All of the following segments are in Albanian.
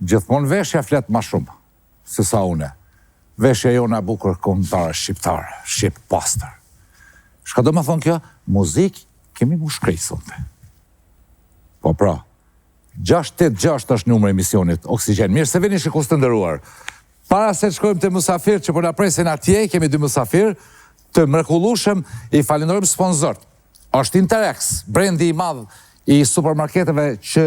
gjithmonë veshja flet ma shumë, se sa une. Veshja jona bukur kombëtare shqiptare, shqip pastër. Shka do më thonë kjo? Muzik kemi mu shkrej sonte. Po pra, 686 është numër emisionit Oksigen. Mirë se vini shikus të ndëruar. Para se të shkojmë të musafir që për në presin atje, kemi 2 musafir, të mrekullushëm i falenderojmë sponsorët. Është Interex, brendi i madh i supermarketeve që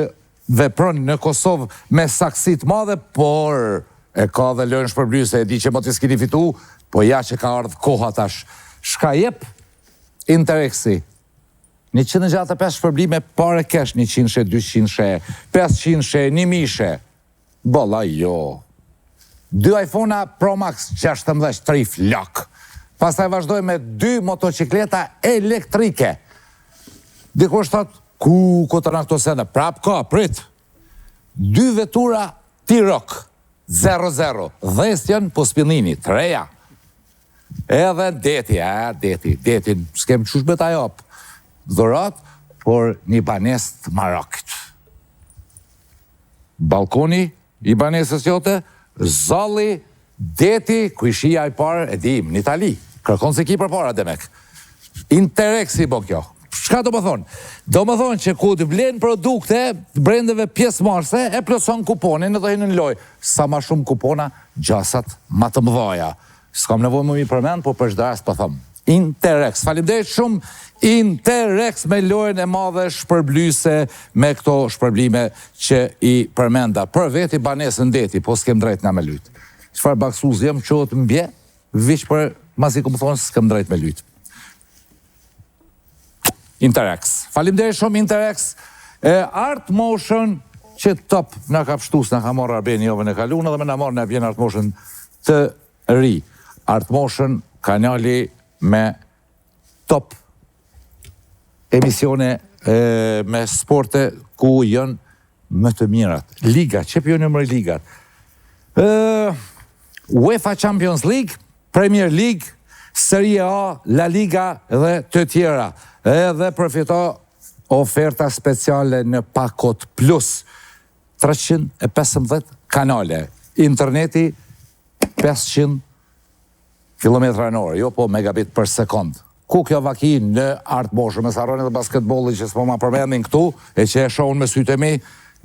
vepron në Kosovë me saksit madhe, por e ka dhe lënë shpërblyse, e di që më të s'kini fitu, po ja që ka ardhë koha tash. Shka jep Interexi? 165 shpërblime pare kesh, 100, 200, 500, 1000. Bolla jo. 2 iPhone Pro Max 16 3 flak. Pastaj vazhdoj me 2 motocikleta elektrike. Dikush thot, ku të në këto sene? Prap ka, prit. 2 vetura T-Roc 00, dhestjen po spinini, 3. Edhe deti, s'kem qush me ta jop. Dhurat, por një banes të Marokit. Balkoni i banesës jote, zalli, deti, ku ishia i parë, e dim, në Itali. Kërkon se ki për para, demek. Interexi bo kjo. Shka do më thonë? Do më thonë që ku të blenë produkte, brendeve pjesë marse, e plëson kuponin edhe hinë në loj. Sa ma shumë kupona, gjasat ma të mëdhaja. S'kam nevoj më mi përmen, po për shdajas për thëmë. Interex, falimderit shumë, Interex me lojën e madhe shpërblyse me këto shpërblime që i përmenda. Për veti banesën deti, po s'kem drejt nga me lytë. Qëfar baksuz jem që të mbje, vish për masi ku më thonë s'kem drejt me lytë. Interex. Falimderit shumë Interex. Art Motion që top nga ka pështus, nga ka morë Arbeni jove në kalunë, dhe me nga morë nga vjen Art Motion të ri. Art Motion, kanali me top emisione me sporte ku jënë më të mirat. Liga, që për jënë mëri ligat? UEFA Champions League, Premier League, Serie A, La Liga dhe të tjera. Edhe përfito oferta speciale në Pakot Plus. 315 kanale. Interneti 500 km/h, jo po megabit për sekund. Ku kjo vaki në Art Motion, me saroni dhe basketbolli që s'po ma përmendin këtu, e që e shohun me sytë e mi,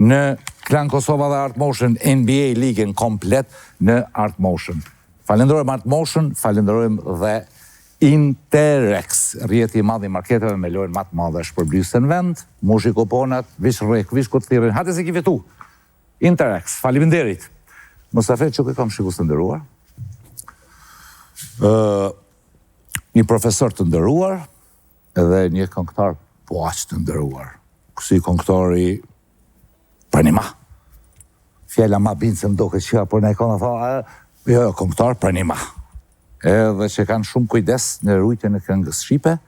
në Klan Kosova dhe Art Motion, NBA ligën komplet në Art Motion. Falenderojmë Art Motion, falenderojmë dhe Interex, rjeti i madh i marketeve me lojën matë madhe shpërblyse në vend, mushi kuponat, vish rrek, vish këtë thirin, hate se ki vetu. Interex, faleminderit. Musafir që kam shikus të ndëruar. Një profesor të ndëruar edhe një këngëtar po aq të ndëruar. Kësi këngëtari Pranima. Fjalla ma binë se mdo këtë qëja, por ne e kona tha, jo, këngëtar Pranima. Edhe që kanë shumë kujdes në rujtje në këngës shqipe,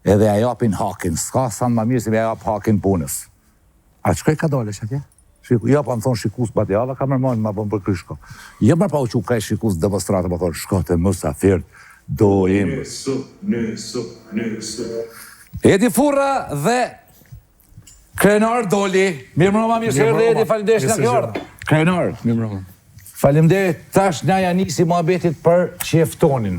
edhe a japin hakin. Ska sa në ma mirë si me jap hakin punës. A qëkaj ka dole që atje? Ja pa më thonë shikus batjava, ka mërmojnë ma bëm për kryshko. Ja mërë pa u që kaj shikus demonstratë, ma thonë, shkote musafir, dojim. Edi Furra dhe Krenar Doli. Mirë mërëma, mirë shërë dhe Edi, falimderit nga fjordë. Krenar. Mirë mërëma. Falimderit, tash nga janisi muhabetit për qeftonin.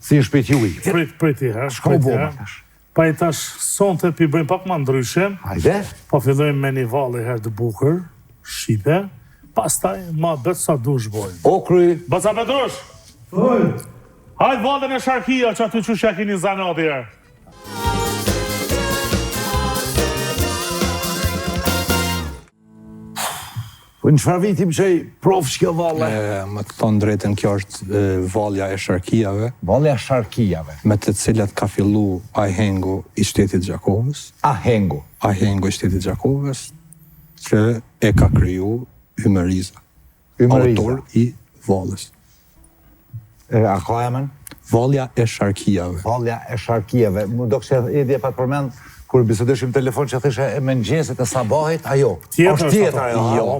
Si shpet ju i. Priti, ha? Shko u boma tash. Pa i tash sonte pi bëjmë pak ma ndryshe. Hajde. Po fillojmë me një valë herë të bukur, Shqipe, pastaj ma betë sa dush bojmë. O kry. Bëca Petrush! Oj! Hajtë valën e Sharkia që aty që shekin një zanati herë. Në qëfar vitim që i profë që kjo valë? Më të thonë drejtën, kjo është valja e Sharkijave. Valja e Sharkijave. Me të cilat ka fillu Ahengu i shtetit Gjakovës. Ahengu. Ahengu i shtetit Gjakovës, që e ka kriju Ymëriza. Autor i valës. A ka e men? Valja e Sharkijave. Valja e Sharkijave. Më do kështë e dje pa të përmend, kur bisedeshim telefon që thëshe e mëngjesit e sabahit, ajo. Tjetër, jo.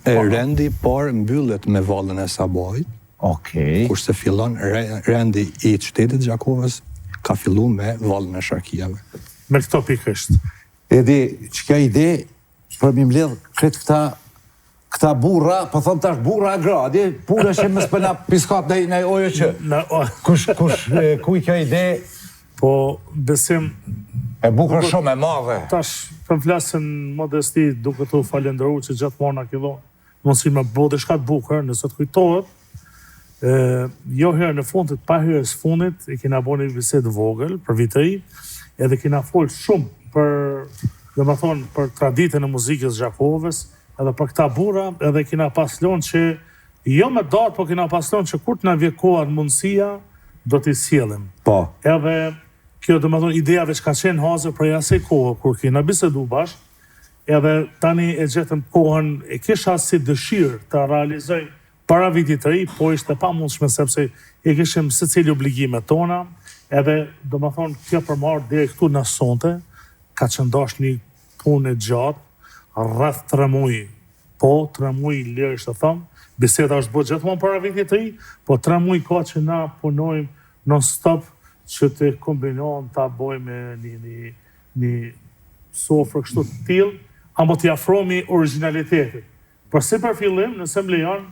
Rendi par mbyllet me valën e sabahit. Okej. Kurse fillon rendi i qytetit Gjakovës, ka fillu me valën e Sharkijave. Me këto pikësht. Edi, që ka ide, për mi mbledh këtë këta këta burra, po thëmë tash burra agradi, pure që më s'pëna piskat në ojë që. Ku i kjo ide? Po, besim... E bukur shumë, e madhe. Tash, për flasin modesti, duke të falendëru që gjatë marna këllo, mund si me bo dhe shkat bukur, nëse të kujtohet, jo herë në fundit, pa herës fundit, i kina bo një bisedë vogël për vitëri, edhe kina folë shumë për, dhe më thonë, për traditën e muzikës Zhakovës, edhe për këta burra, edhe kina paslon që, jo me datë, po kina paslon që kur të na vjekohat mundësia, do t'i sjellim. Po. Edhe kjo dhe më thonë idejave që ka qenë hazër për asaj kohë, kur kina bisedu bashkë, edhe tani e gjetëm kohën, e kisha si dëshirë të realizoj para vitit të ri, po ishte pa mundshme sepse e kishim secili obligimet tona, edhe do më thonë kjo përmarrë deri këtu në sonte, ka qëndash një punë e gjatë, rreth 3 muaj, po 3 muaj lirë të thëmë, biseda është bërë gjithmonë para vitit të ri, po 3 muaj ka që na punojmë non-stop që të kombinohem ta bojmë një sofrë kështu të tillë, apo t'i afrohemi originalitetit. Por si për fillim, nëse më lejon,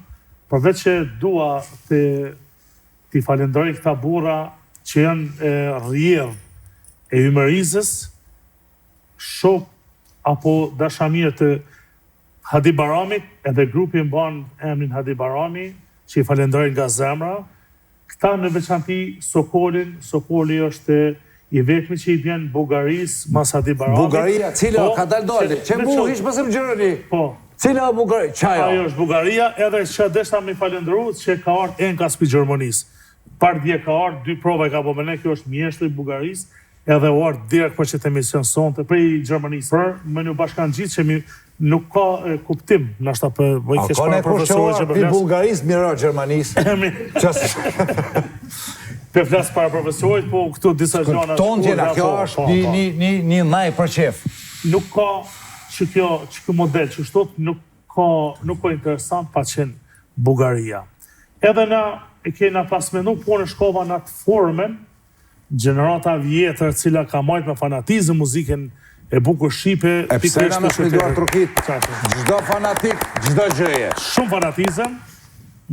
përveç që dua t'i falenderoj këta burra që janë rrjedhë e hymerizës, shok apo dashamirë të Hadi Baramit, edhe grupi mban emrin Hadi Barami, që i falenderoj nga zemra. Këta në veçanti Sokoli është i vetmi që i vjen Bugaris, mas Hadi Baramit. Bugaria, cila ka dalë dole, që mu hiç mësëm gjërëni. Po. Cila o Bugaria? Qaja? Ajo është Bugaria, edhe që deshta me falendëru që ka ardhë Enkas për Gjermanisë. Dje ka ardhë, 2 prova e ka po mene, kjo është mjeshtri i Bugarisë, edhe u ardhë direkt për që të emision sonte, për i Gjermanisë. Për me një bashkan gjithë që nuk ka kuptim, nështë për kesh para profesorë që për flasë. I Bulgarisë, mira Gjermanisë. Për flasë para profesorët, po këtu disa gjana... Tonë gjena, kjo është një naj për qef. Nuk ka që kjo model që shtot nuk ka interesant pa qenë Bugaria. Edhe na e kena pasmenu, po në shkova në atë formen, gjenerata vjetër cila ka majtë me fanatizëm muzikën e bukur shqipe... E pse na në shpiduar trukit, gjdo fanatik, gjdo gjëje. Shumë fanatizëm,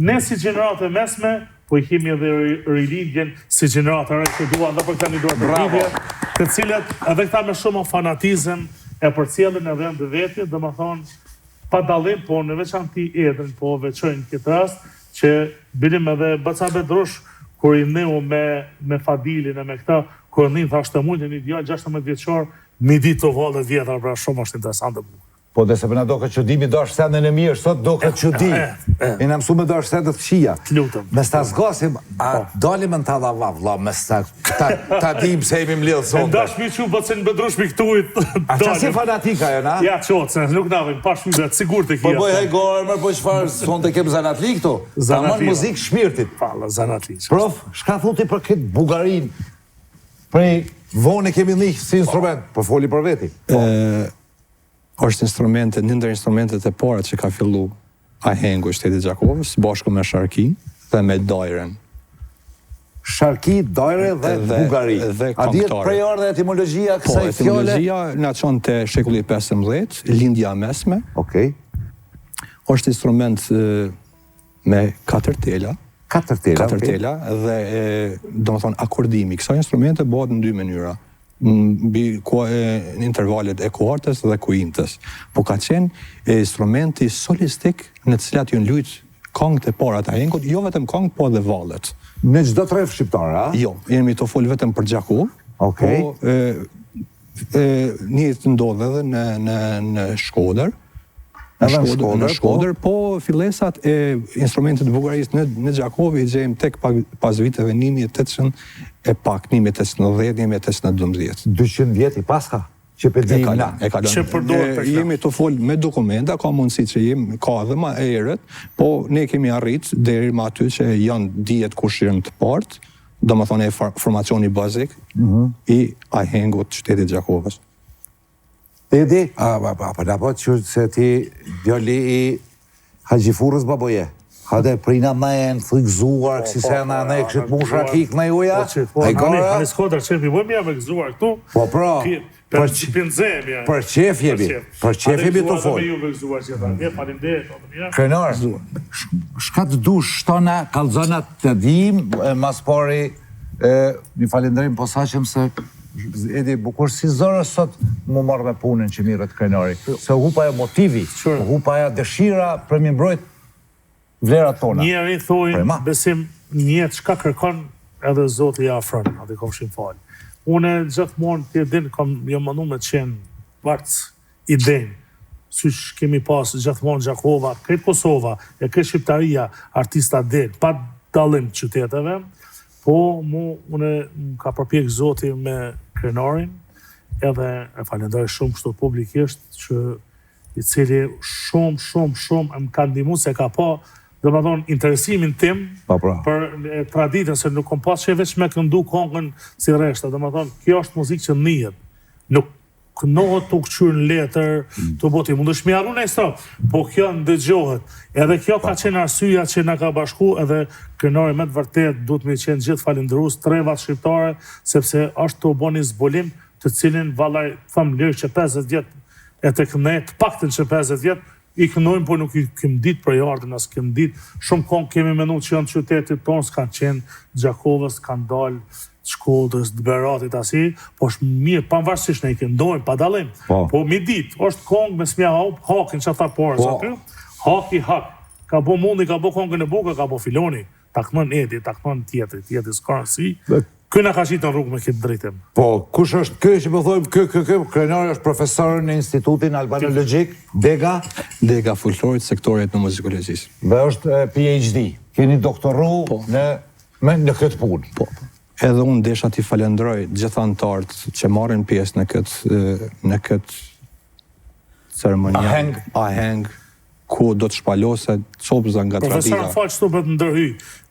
ne si generatë mesme, po i kemi edhe rilindjen si generatë rejtë të duan, dhe për këta një duar të rridje, të cilët edhe këta me shumë fanatizëm e për cilën edhe në vetë, dhe më thonë, pa dalim, po në veçanti edrin, po veçojnë këtë rast, që bilim edhe Baca Bedrush, kur i nëu me Fadilin e me këta, kur i nëjnë thashtë të mundin, një djallë 16 vjeqar, një ditë të valët vjetër, pra shumë është interesant dhe bukë. Po dhe se përna do këtë qëdimi do është sendën e mirë, sot do këtë qëdi. I në mësu me do është sendët këshia. Me sta zgasim, a dalim në tala vavla, me sta ta dim se jemi mlidhë sonde. Ndash mi që Bacin Bedrush mi këtujt. A që si fanatika jo, na? Ja, qotë, nuk navim, pa shmyve, sigur të kia. Po bëj hajgore, mërë po qëfar, sonde kem zanatli këto. Ta mënë muzikë shpirtit. Fala, zanatli. Prof, shka thuti për këtë Bugarin? Prej vone kemi njëhë si instrument, për foli për veti. është instrumentet, një ndër instrumentet e para që ka fillu ahengu i shtetit Gjakovës, bashku me Sharkin dhe me Dajren. Sharki, Dajre dhe Bugari. A dihet prej ardhe etimologjia kësaj fjole? Po, etimologjia në qonë të shekulli 15, lindja mesme. Okej. është instrument me 4 tela. 4 tela, okej. 4 tela dhe do më thonë akordimi. Kësa instrumente bëhet në 2 mënyra. Në intervalet e kuartës dhe kuintës. Po ka qenë instrumenti solistik në cilat ju në lujtë këngët e para të ahengut, jo vetëm këngë, po dhe vallet. Në çdo tref shqiptar, a? Jo, jemi të folë vetëm për Gjakov. Okej. Po një të ndodhe edhe në Shkodër. Në Shkodër, po fillesat e instrumentit të Bugarisë në Gjakov i gjejmë tek pas viteve 1800 e pak, 1810, 1812. 200 vjet i paska? Që për dhejmë na. Që përdohet për këta. Jemi të folë me dokumenta, ka mundësi që ka dhe ma erët, po ne kemi arrit deri ma aty që janë dijet kush janë të partë, do më thonë e formacioni bazik i ahengut shtetit Gjakovës. Edi, pa që se ti djali i Hajifurës baboje. Hade prina me e në thujgzuar, kësi se në ne kështë musha kik me juja? A i gara? Anis kodra qefi, vëmë jam e gëzuar këtu. Po pra, për qef jemi të folë. Krenar, shka të dush shtona kalzonat të dim, mas pari, një falendrim po saqem se Edi bukur si zërë sot mu marrë me punën që mirët krenari. Se hupaja motivi, hupaja dëshira për mi mbrojt vlerat tona. Njeri thojnë, besim njët shka kërkon edhe Zotë i afron, atë i komshin falë. Une gjithmonë të din, jam mënu me qenë vartës idenë, sysh kemi pasë gjithmonë Gjakova, këtë Kosova, e këtë Shqiptaria, artista din, pa dalim qyteteve, po une ka përpjek Zoti me krenarin, edhe e falendoj shumë kështu publikisht, që i cili shumë më ka ndihmu se ka pa, dhe më thonë, interesimin tim për traditën, se nuk kom pas që veç me këndu kongën si reshta, dhe më thonë, kjo është muzikë që njët, nuk kënohet të këqyrë në letër, të boti, mund është mi arru në ekstra, po kjo ndëgjohet, edhe kjo ka qenë arsyja që nga ka bashku, edhe krenari me të vërtet, du të me qenë gjithë falendrus, trevat shqiptare, sepse është të boni zbolim, të cilin valaj, thëmë lirë që 50 vjetë, e të kënej, të paktën që 50 vjetë, i kënojmë, po nuk i kem ditë për jardën, as kem ditë, shumë kongë kemi menu që janë qytetit tonë, s'kanë qenë Gjakovës, s'kanë dalë Shkodrës, të Beratit, asi, po është mirë, pavarësisht ne i këndojmë, pa dalim, po mi ditë, është kongë me smja hakin që ata porës aty, haki, ka bo mundi, ka bo kongën e buka, ka bo filoni, takmën Edi, takmën tjetri s'ka si, këna ka qitë në rrugë me këtë drejtim. Po, kush është kë që po thojmë, krenari është profesor në institutin albanologjik, Dega? Dega Fulltorit, sektorit në muzikologjisë. Dhe është PhD, keni doktoru në këtë punë. Po. Edhe unë desha t'i falendroj gjithë antarët që marrin pjesë në këtë ceremonia. Aheng, ku do të shpaloset copëza nga tradita. Profesor, në falë që të bëtë ndërhy,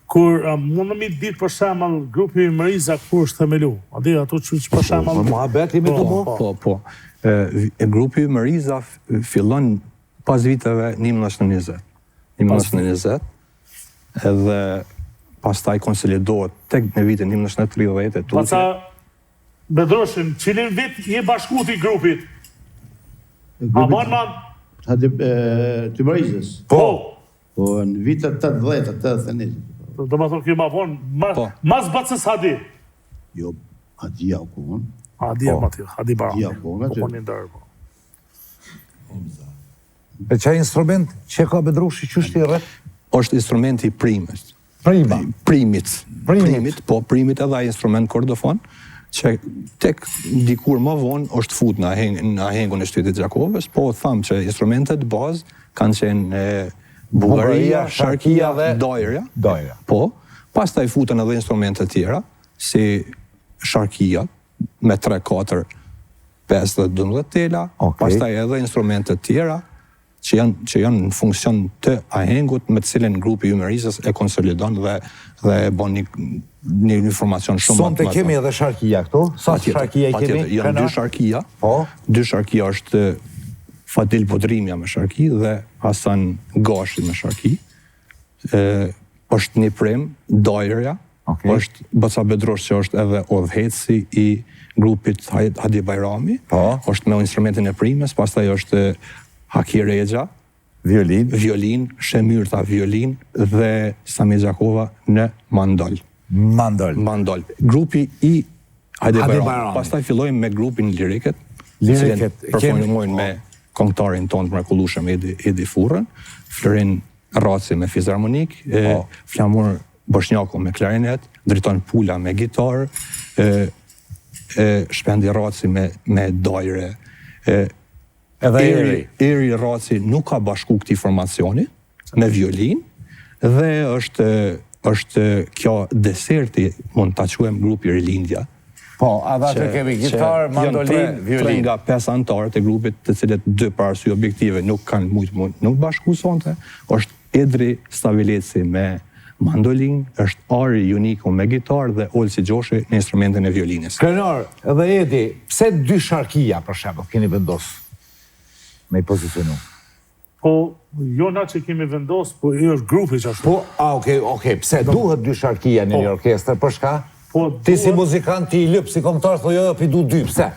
kur mund në mi ditë për shemal grupi Mëriza kur është themelu. A di ato që për shemal... Mohabet imi të mu? Po. Grupi Mëriza fillon pas viteve 1920. 1920, edhe pas taj konsolidohet tek në vitin 1930. Paca Bedroshin, qilin vit je bashkut i grupit? A bon man? Të Mërizës? Po. Po, në vitet 80-81. Do më thonë kjo ma vonë, mas bëtës Hadi? Jo, Hadi Jakon. Hadi Baran. Jakon, po një ndërë, po. E qaj instrument që ka Bedrushi qështë i rrët? është instrumenti primit. Primit, po primit edhe instrument kordofon, që tek dikur më vonë është fut në ahengun e shtetit Gjakovës, po thamë që instrumentet bazë kanë qenë Bugaria, Sharkia dhe Dojrja. Po, pas taj futën edhe instrumentet tjera, si Sharkia, me 3, 4, 5 dhe 12 tela, pas taj edhe instrumentet tjera, që janë në funksion të ahengut, me të cilin grupi Mërizës e konsolidon dhe e bon një informacion shumë Sonte kemi edhe Sharkia këtu? Sa Sharkia i kemi? Janë 2 Sharkia. 2 Sharkia është Fadil Podrimja me Sharki dhe Hasan Gashi me Sharki. është një prim, Dojrja, është Baca Bedrosh që është edhe odhëheci i grupit Hadi Bajrami, është me instrumentin e primës, pastaj është Haki Regja, violin, Shemyrta violin dhe Sami Gjakova në mandol. Grupi i Hadi Bajrami. Pastaj fillojmë me grupin Liriket, që performojnë me këngëtarin tonë të mrekullueshëm Edi Furrën, Florin Raci me fizharmonik, Flamur Boshnjako me klarinet, Driton Pula me gitarë, Shpendi Raci me dojre. Eri Raci nuk ka bashku këti formacioni, me violin, dhe është kjo deserti, mund të quajmë grupi Rilindja. Po, adha që kemi gitarë, mandolin, violin. Nga 5 antarët e grupit, të cilët 2 për arsye objektive nuk kanë nuk bashku sonte, është Edri Stavileci me mandolin, është Ari Juniko me gitarë dhe Olsi Gjoshi në instrumentin e violinës. Krenar, edhe Edi, pse 2 Sharkia, për shembull, keni vendosur me i pozicionu? Po, jo na që kemi vendos, po jo është grupi që ashtu. Po, okej, pse duhet dy sharkia në një orkestër, për shka? Ti si muzikant, ti i lyp, si kombëtar, thoi jo, pi du dy, pse?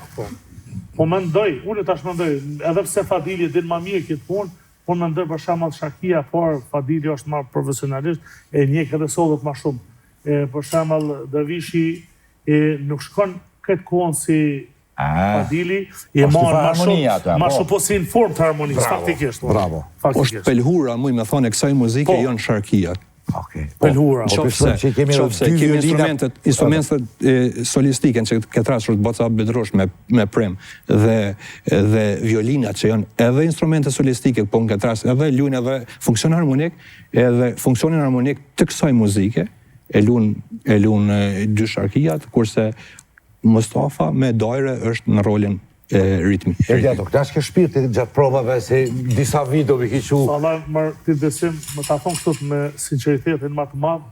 Po mendoj, unë tash mendoj, edhe pse Fadili din ma mirë këtë punë, po mendoj për shembull sharkia, por Fadili është më profesionalisht, e njeh edhe sollët më shumë. Për shembull, Davishi nuk shkon këtë kohën si Fadili, i marrë ma shumë po si në formë të harmonisë, faktikisht. Bravo. Është pelhura, muj me thonë, e kësaj muzike janë sharkia. Pelhura. Qofse kemi instrumentet solistike që këtë rast është boca bedrosh me prem dhe violinat që janë edhe instrumente solistike, po në këtë rast edhe luajnë edhe funksion harmonik, edhe funksionin harmonik të kësaj muzike e luan dy sharkijat, kurse Mustafa me dajre është në rolin ritmi. Ato, këta është ke shpirti gjatë provave, se disa videove ki që... Allah, ti besim, më ta thonë kështot me sinceritetin më të madhë,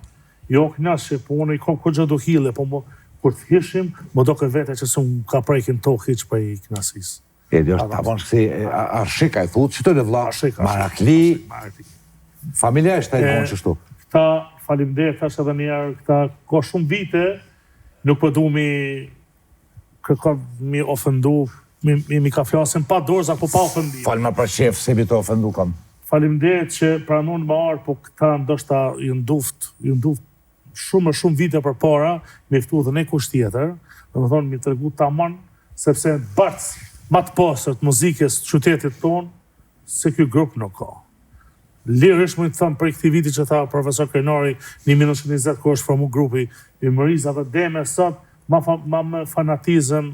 jo knashe, po unë i kom këtë gjë do hile, po kur të hishim, më do këtë vete që s'unë ka prejkin tokë hiq për i knasis. Edi është ta vonë kësi Arshika i thutë, që të në vla, Marakli, familja është ta i konë qështu. Këta falimderit, tash edhe njerë, këta ka shumë vite, nuk përdu mi ofendu, mi ka flasin pa dorza, po pa ofendim. Falma për qef, se mi të ofendu kam. Faleminderit që pranon më arë, po këta ndoshta ju nduft shumë vite për para, me ftu dhe ne kusht tjetër, dhe më thonë, mi të regu tamam, sepse bërës ma të pasër të muzikës të qytetit tonë, se kjo grup nuk ka. Lirish më të thëmë për i këti viti që tha profesor Krenari, 1920 kërë është formu grupi i Mëriza dhe Deme, sot, ma me fanatizëm,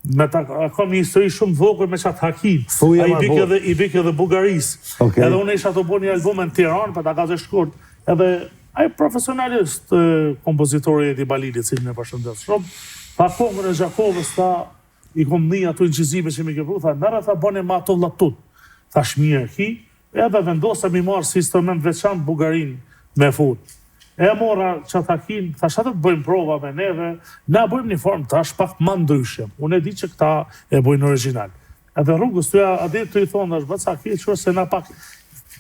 a kam një histori shumë vogël me qatë Hakim, i bik edhe Bugarisë. Edhe unë isha të bo një album në Tiranë, për ta ka zë shkurt, edhe ai profesionalist kompozitori Edi Balilit, cilë me përshëndet shumë, pa kongën e Gjakovës, ta i kom një ato inqizime që mi këpru, tha, nërë tha bone ma ato latut, tha shmirë ki, edhe vendosa mi marë si instrument veçan Bugarin me fut. E mora që Hakin, thash atë të bëjmë prova me neve, na bëjmë një formë tash pak më ndryshem. Unë e di që këta e bëjnë original. Edhe rrugës të i thonë, është bëca ki, që se na pak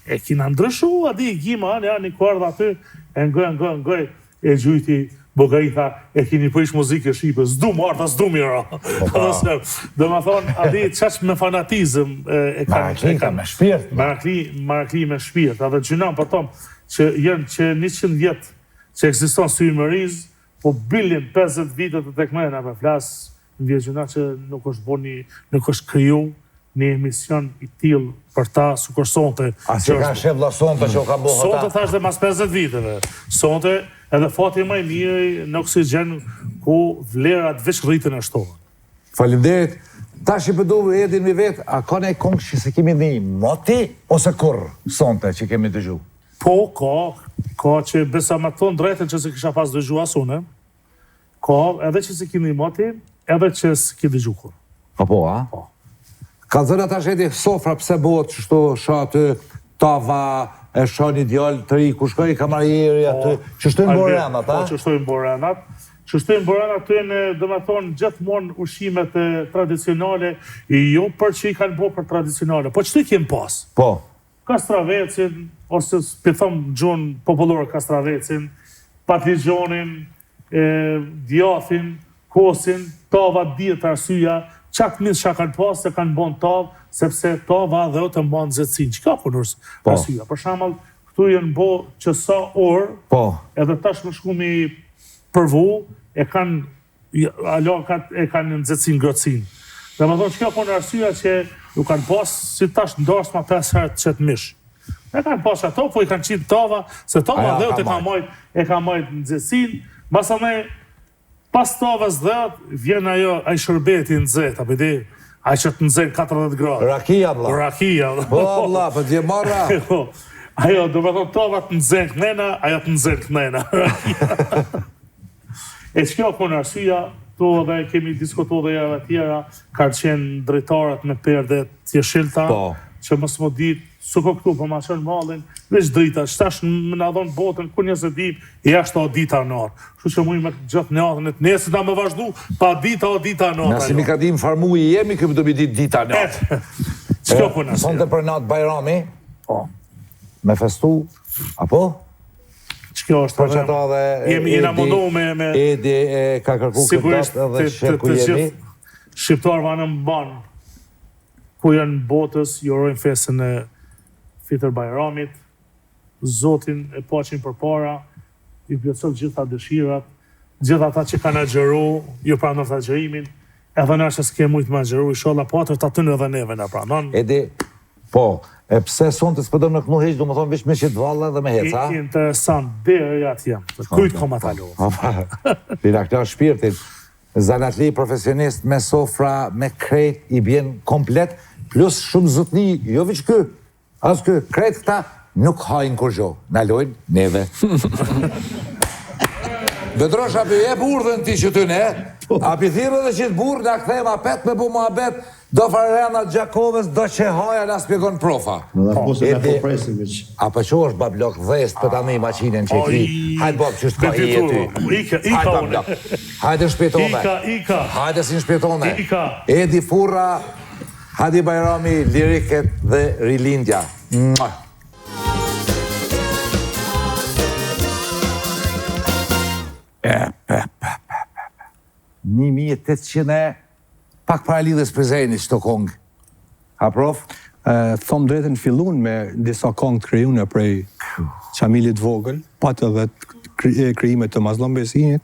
e kina ndryshu, adi i gjima, një kuardë aty, e ngoj, e gjujti Bogari tha, e kini prish muzike Shqipe, s'du marta, s'du mira. Dhe më thonë, adi qaq me fanatizëm e kanë me shpirt. Marakli me shpirt, edhe gjynan për tomë, që 100 vjetë që eksiston së i Mëriz, po bilin 50 vitet të tekmena me flasë në vjegjuna që nuk është kriju një emision i tilë për ta sukur sonte. A që ka shevla sonte që o ka bohë ta? Sonte thash dhe mas 50 viteve. Sonte edhe fati më i mirë në oksigen ku vlerat veç rritën e shtohet. Faleminderit. Ta që përdu edhin mi vetë, a ka ne kongë që se kemi një moti ose kur sonte që kemi dëgju? Po, ka që besa me thonë drejten që se kisha pas dëgju asune, ka edhe që se kemi moti, edhe që se ki dëgju kur. Po, a? Po. Ka zërë ata sheti sofra pse bëhet që shto shatë tava, e shë një djallë të ri, ku shkoj kamarjeri aty, që shtojnë borenat, a? Po, që shtojnë borenat. Që shtojnë borenat të e në, dhe me thonë, gjithmonë ushimet tradicionale, jo për që i kanë bo për tradicionale, po që të i kemë pas? Po. Kastravecin, ose pëthëm gjunë popullore Kastravecin, patligjonin, djathin, kosin, tava djetë arsyja, qatë misë që kanë pas se kanë bon tavë, sepse tava dhe o të mbanë zetësin. Që ka punës arsyja? Për shamëll, këtu jenë bo që sa orë, edhe tash më shkumi përvu, e kanë në zetësin grotësin. Dhe më thonë që ka punë arsyja që ju kanë pas si tash ndarës ma 5 herë që të mishë. E kanë pas ato, po i kanë qitë tava, se tava dheut e ka majtë në zetësin, masa me pas tavës dheut, vjen ajo ai shërbeti në zetë, apëdi, ai që të nëzën 40 gradë. Rakia, bla. Rakia. Po, bla, për t'je marra. Ajo, do me thonë tava të nëzën kënena, ajo të nëzën kënena. E që kjo punë arsyja, to dhe kemi diskutu dhe jave tjera, ka qenë drejtarët me perde tjeshilta, që mësë më ditë, suko këtu për ma qenë malin, veç drita, qëtash më në adhonë botën, ku njëse dim, e ashtë o dita nërë. Shu që mujë me gjatë një adhën e të nesë, da me vazhdu, pa dita o dita nërë. Nësi mi ka dim farmu i jemi, këmë do mi ditë dita nërë. S'kjo puna. Sonte për natë Bajrami, me festu, apo? Ç'kjo është Për qëta dhe jena mundu me Edi ka kërku sigurisht këtë edhe shë ku jemi. Shqiptarëve anë më banë, ku janë botës, jurojnë festën e Fitër Bajramit, Zotin e paqin përpara, i plotëson gjitha dëshirat, gjitha ata që kanë agjëru, ju pranon të agjërimin, edhe në është s'ke mujtë me agjëru, inshallah po atër të aty edhe neve në pranon. Edi, po, e pse sonte s'pëdëm në kënu heq, do më thonë vish me qitë valla dhe me heca? Interesant, dhe atë jam, kujtë koma talo. Rilaktar shpirtin, zanatli profesionist me sofra, me krejt, i bjen komplet, plus shumë zotni, jo veç kë, as kë, krejt këta nuk hajnë kur gjo, na lojnë neve. Bedrosh, api jep urdhën ti që ty ne, api thirë dhe që të burë, nga këthejmë apet me bu muhabet, do Farena Gjakovës, do që haja nga spjegon profa. Në dhe posë nga po presim veç. A për që është bablok dhest për ta me i maqinen që i kri? Hajtë Bob që s'ka i e ty. Ika une. Hajtë në shpjetone. Ika. Hajtë si në shpjetone. Ika. Edi Furra, Hadi Bajrami, liriket dhe rilindja. 1800 pak para lidhjes prezeni çto kong. A prof? Thom drejtën fillun me disa kong të krijuara prej Qamilit vogël, patë edhe krijimet të Mazlum Besinit,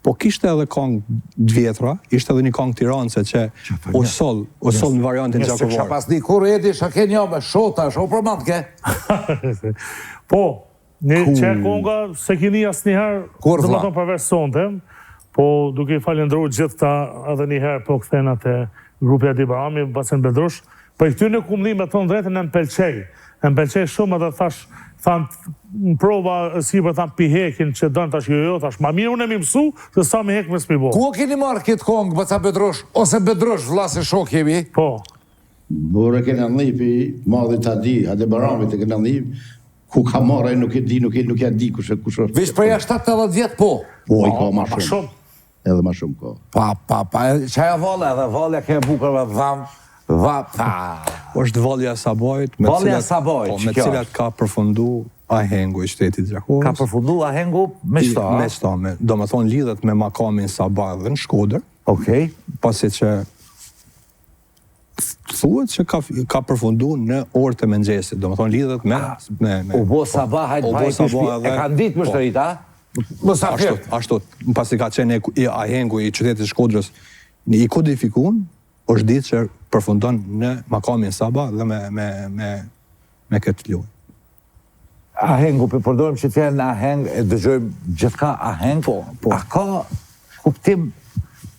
po kishte edhe kong të vjetra, ishte edhe një kong tiranëse që u sol në variantin gjakovare. Nëse pas di kur Edi shake një me shota, shoh për matke. Po, në që konga se kini asnjëherë, do të thonë përveç sonte, po duke i falendruar gjithë ta edhe një herë po kthen atë grupi Adi Bajrami, Basen Bedrush, për këty në kumëllim e thonë drejtën e më pëlqej shumë edhe thanë në prova si për thanë pihekin që dënë tash jo, tash ma mirë unë e mi mësu, se sa me hek me s'mi bo. Ku keni marrë këtë kongë, Baca Bedrush, ose Bedrush, vlasë shok jemi? Po. Bore kena ndhipi, madhit Adi, Adi Bajramit e kena ndhip, ku ka marrë, nuk e di kush është. Vish përja 70 vjetë, po? Po, i ka ma shumë. Edhe ma shumë ka. Pa, qaja vale, edhe valja ke bukurve dhamë, është Valja Sabajt, me cilat ka përfundu ahengu i shtetit Gjakovës. Ka përfundu ahengu me shta? Me shta, do me thonë lidhet me makamin Sabajt dhe në Shkodër. Okej. Pasi që thuhet që ka përfundu në orë të mëngjesit, do me thonë lidhet me... U bo Sabajt, hajtë pa e kishpi, e ka nditë më shtërita? Ashtot, pasi ka qenë ahengu i qytetit Shkodrës i kodifikun, është ditë që përfundon në makamin Saba dhe me këtë lojë. Ahengu, përdorim që t'janë aheng, e dëgjojmë gjithka aheng, a ka kuptim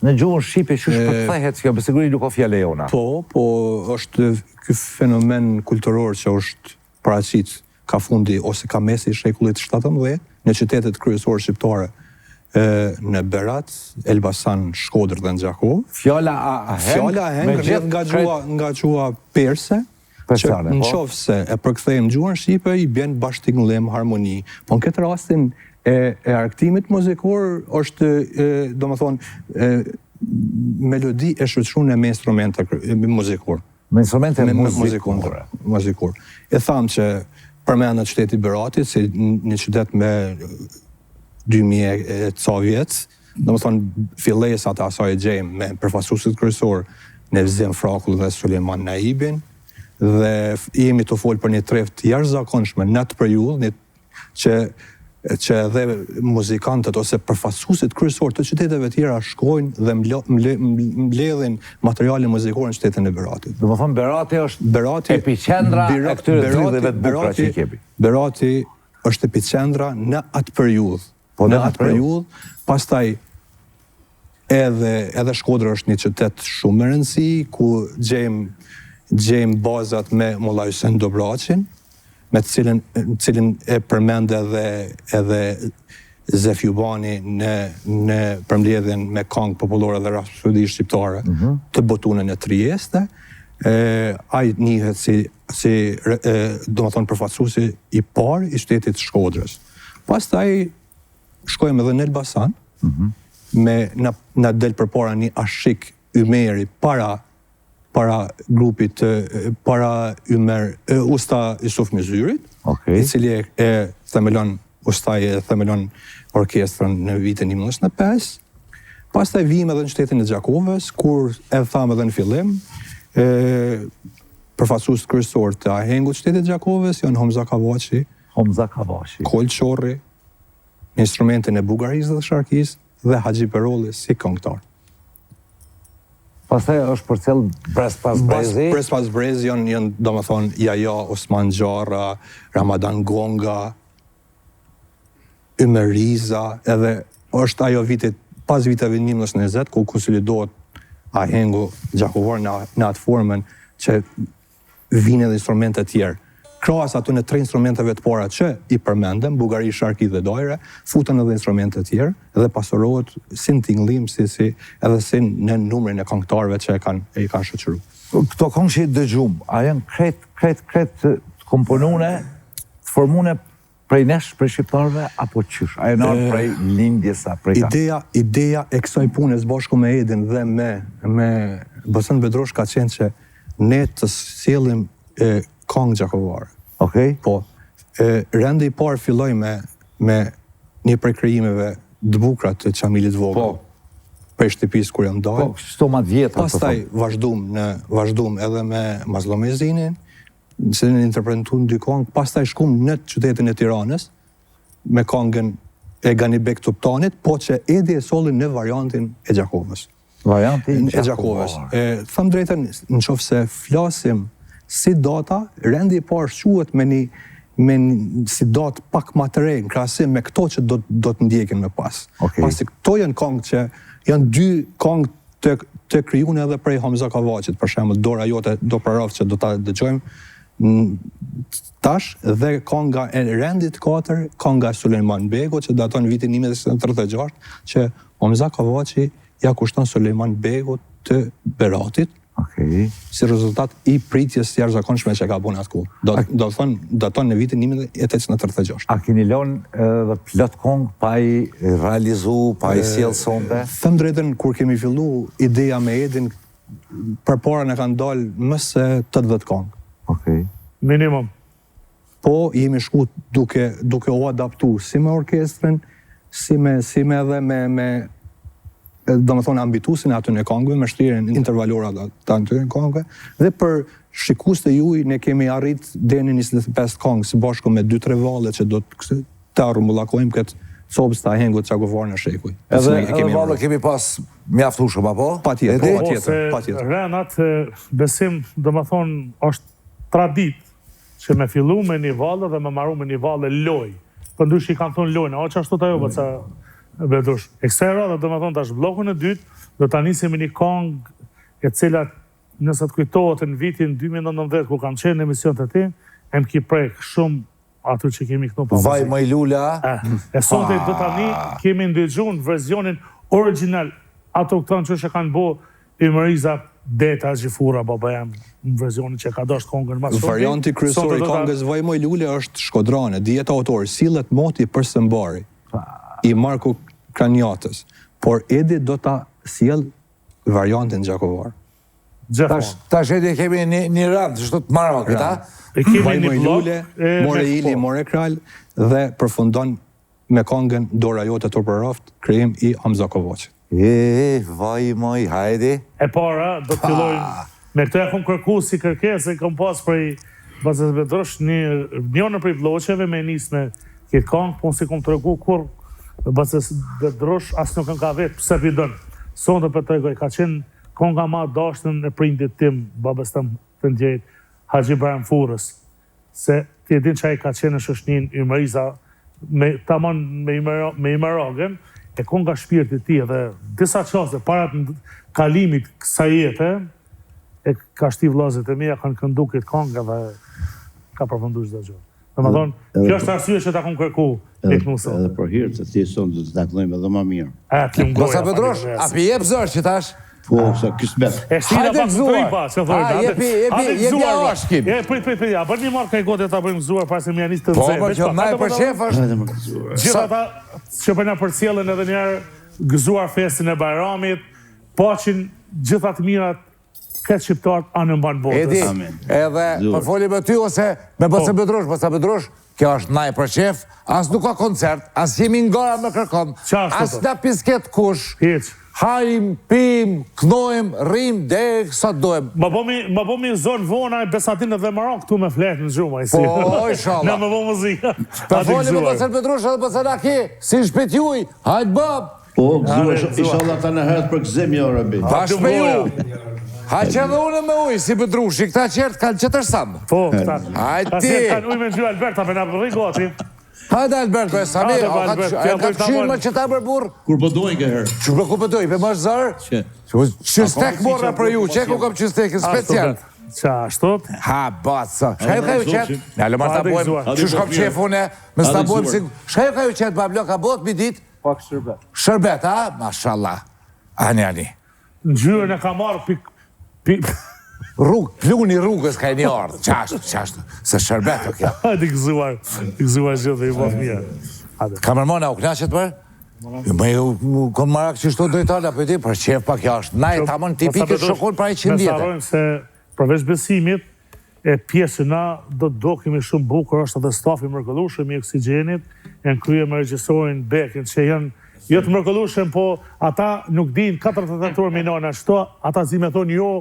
në gjuhën Shqipe që shpërthehet kjo, për siguri nuk o fjale jona? Po, është ky fenomen kulturor që është paraqit ka fundi ose ka mesi shekullit 17 në qytetet kryesore shqiptare, në Berat, Elbasan, Shkodër dhe në Gjakovë. Fjala aheng rrjedh nga gjuha perse, që në qofë se e përkthejmë gjuhën Shqipe, i bjen bashkëtingëllim, harmoni. Po në këtë rastin e arktimit muzikor është, do më thonë, melodi e shëqrune me instrumente muzikor. Me instrumente muzikor. E thamë që përmendet qyteti Beratit, si një qytet me 2000 ca vjetë, do më thonë fillesat asaj gjejmë me përfaqësuesit kryesor Nevzim Frakull dhe Suleiman Naibin, dhe jemi të folë për një treft jashtëzakonshme në atë periudhë që edhe muzikantët ose përfaqësuesit kryesor të qyteteve tjera shkojnë dhe mbledhin materiale muzikore në qytetin e Beratit. Do më thonë Berati është epicendra e këtyre dridhjeve të bukura që i kepi. Berati është epicendra në atë periudhë. Në atë periudhë, pastaj edhe Shkodra është një qytet shumë më rëndësi, ku gjejmë bazat me Molla Hysén Dobraçin, me cilin e përmend edhe Zef Jubani në përmbledhjen me këngë popullore dhe rapsodi shqiptare të botunën e Trieste. Ai njihet si do të thonë përfaqësuesi i parë i qytetit Shkodrës. Pastaj shkojmë edhe në Elbasan, na del përpara një ashik ymeri para para grupit, para Usta Yusuf Mizyrit, i cili e themelon Ustaje e themelon orkestrën në vitin 1905. Pastaj vim edhe në qytetin e Gjakovës, kur e thamë edhe në fillim, përfaqësues kryesor të ahengut qytetit Gjakovës janë Homza Kavaçi, Kol Qorri, instrumentin e Bugarisë dhe Sharkisë dhe Haxhi Perolli si këngëtar. Pastaj është përcjell Brez pas Brezi. Brez pas Brezi janë domethënë Jaja Osman Xharra, Ramadan Gonga, Ymeriza, edhe është ajo pas viteve 1920 ku konsolidohet ahengu gjakovar në atë formën që vinë edhe instrumente tjerë. Krahas aty në 3 instrumenteve të para që i përmendëm, Bugari, Sharki dhe Dojre, futen edhe instrumente tjerë dhe pasurohet si në tingëllim, edhe si në numrin e këngëtarëve që i kanë shoqëruar. Këto këngë që i dëgjum, a janë kret komponune, të formune prej nesh, prej shqiptarëve, apo qysh? A janë ardhur prej lindjes, a prej ka? Ideja e kësaj punës bashku me Edin dhe me Bosan Bedrosh ka qenë që ne të sjellim këngë gjakovare. Okej. Po, rendi i parë filloi me një prej krijimeve të bukura të Qamilit Vogël. Prej shtëpisë kur janë dalë. Po, çto më të vjetra. Pastaj vazhdum edhe me Mazlomezinin, se në interpretuar dy këngë, pastaj shkum në qytetin e Tiranës me këngën e Ganibek Tuptanit, po që Edi e solli në variantin e Gjakovës. Variantin e Gjakovës. Them drejtën, nëse flasim si data, rendi i parë quhet me si datë pak më të re në krahasim me këto që do të ndjekin më pas. Pasi këto janë këngë që janë 2 këngë të krijuar edhe prej Homza Kavaçit, për shembull Dora jote do praraf që do ta dëgjojmë tash, dhe kënga e rendit 4, kënga Sulejman Begu, që daton vitin 1936, që Homza Kavaçi ja kushton Sulejman Begut të Beratit, si rezultat i pritjes jashtëzakonshme që ka bën atku. Do të thonë daton në vitin 1836. A keni lënë edhe plot këngë pa i realizu, pa i sjell sonte? Them drejtën, kur kemi fillu ideja me Edin, përpara na kanë dalë më se 80 këngë. Minimum. Po, jemi shku duke u adaptu si me orkestrën, si me edhe me do më thonë ambitusin aty në këngëve, me shtrirën intervalora të aty në këngëve, dhe për shikus të juj ne kemi arrit deri në 25 këngë, si bashku me 2-3 valle që do të arrumbullakojmë këtë copës të ahengut qakovar në shekuj. Edhe valle kemi pas mjaftueshëm, apo? Patjetër. Renat, besim, do më thonë, është tradit që me fillu me një valle dhe me maru me një valle loj. Për ndush i kanë thonë lojnë, a që ashtu të ajo, bëca Bedrosh. Eksera dhe do me thonë tash blokun e dytë, do të anisim një këngë e cilat nëse të kujtohet në vitin 2019, ku kam qenë në emision të ti, e më ki prek shumë aty që kemi këto pa Vaj më i lula. E sonte do tani kemi ndëgjuar në versionin original ato këto që kanë bo Ymeriza Deta Gjifura baba jam në versionin që ka dashur këngën më shumë. Varianti kryesor i këngës Vaj më i lule është Shkodrane, dieta autor Sillet Moti për Sëmbari i Marko Kranjatës, por Edi do ta sjell variantin gjakovar. Tash Edi kemi një rand, çdo të marrë këta. Vaj më i lule, more ili, more kral dhe përfundon me këngën Dora jote të përraft, krijim i Homza Kavaçit. Vaj moj, hajdi. E para, do të fillojnë, me këto e kom kërku si kërkesë, kom pas prej Bazës Bedrosh, një prej vloqeve me nis me këtë këngë, po si kom të regu kur Bazës Bedrosh asë nuk ka vetë, pëse pidën. Sonde për të regoj, ka qenë kënga ma dashtën e prindit tim, babës të ndjejt, Haxhi Ibrahim Furës, se ti e din që a i ka qenë në shoshnin Ymeriza, tamon me Imerogën, e kënga shpirtit ti edhe disa qase, parat në kalimit kësa jetë, e ka shti vlazit e mija, kanë këndu këtë kënga dhe ka përfëndu çdo gjë. Dhe më thonë, kjo është arsye që ta kom kërku e kënusë. Edhe për hirë të ti sonë do të taklojmë edhe më mirë. Gosa Bedrosh, api jep zërë që tash? Po, se kismet. E shtira pak të tri pas, që thojnë. Jepi ashkim. Prit, a bërë një marrë ka i gote ta bëjmë gëzuar, pas e mja njës të Po, nëzeme. për që maj për shef është... Gjitha ta që përna për cjellën edhe njerë gëzuar festin e Bajramit, paqin gjithat mirat këtë shqiptarët anë mban botës. Edi, edhe për foli me ty ose me Basa Bedrush, kjo është naj për qef, as nuk ka koncert, as jemi ngara me kërkon, as na pisket kush, hajim, pim, knojim, rrim, dhe sa dojmë. Ma bomi zonë vona e Besatinë dhe Maron këtu me fletë në gjumë. Po, inshallah. Na me bo muzika. Për foli me Basa Bedrush edhe Basa Naki, si shpet juj, hajtë bab. Po, inshallah ta në herët për këzemi o rabi. Bash me ju. Ha që edhe unë me ujë, si Bedrushi, këta qertë kanë qëtër samë. Po, këta. Hajti. Asi e kanë ujë me në gjyë Alberta, me në përri goti. Hajde Albert, për Sami, a ka qyrë më që ta për burë? Kur përdojnë këherë? Që për ku përdojnë, për më është zërë? Që stek morra për ju, që ku kam që stekin special? Qa, ashtot? Ha, batë, shka ju ka ju qetë? Në alë marë të bojmë, që shkam qefune, me së të bojmë si... Shka ju ka ju qetë, bablo, ka botë mi ditë? Pak shërbet. Shërbet, ha? Mashallah. Ani. Në gjyrën e ka marë Pluni rrugës ka e një ardhë, qashtë, se shërbet o kja. Hajde gëzuar gjithë dhe i bëfë mirë. Kamermona, u knaqet për? Me ju konë marak që shto dojtala për ti, për qef pak ja është. Na e tamon tipikët shokon pra i 100 Me vjetë. sarojmë se përveç besimit, e pjesë na do kemi shumë bukur është edhe stafi mërgëllushëm i Oksigenit, e në krye me regjistorin Bekin, që janë jo të mërgëllushëm, po ata nuk din 48 minona, shto ata zi me thonë jo,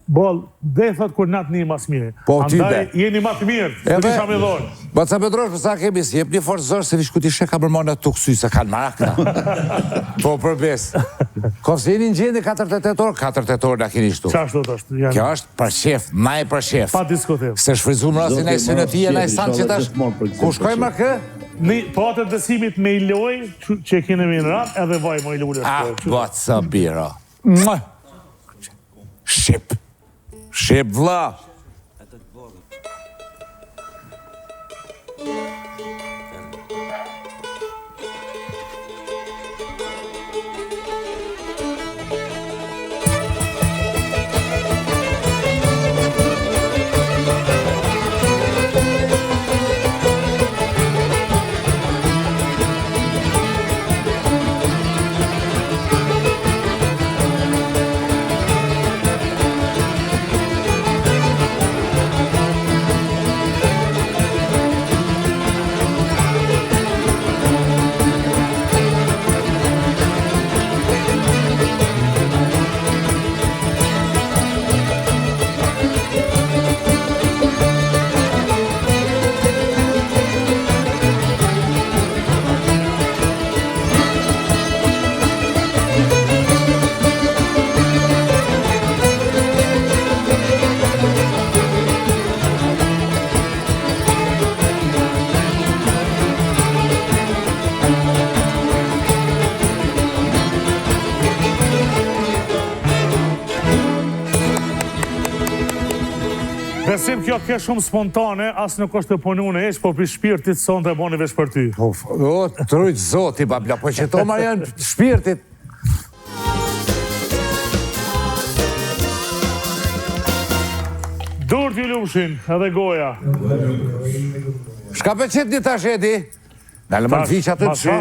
bol, dhe e thot kur natë një mas mirë. Po, ty andaj, dhe. jeni ma të mirë, të kisha me dhonë. Baca Bedrush, përsa kemi si jep një forë zërë, se vish ku ti shek Kamermona të kësy, se kanë marak na. Po, për besë. Kofë se jeni në gjeni 48 orë, 48 orë na keni shtu. Qa shtu të është? Kjo është për shef, naj për shef. Pa diskutim. Se shfrizu më rasi naj sënëtia, naj sanë që tash, ku shkoj më kë? Po atë dësimit me i loj, që kene me në ratë, edhe vaj me i loj. Ah, baca bira. Shqip. Shqip vla. Besim kjo ke shumë spontane, asë nuk është të punune eq, po për shpirtit son të boni vesh për ty. O, trujtë zoti, babla, po që to marjan shpirtit. Dur t'ju lumshin, edhe goja. Shka për qëtë një tash edi? Në lëmër të viqë atë të shë?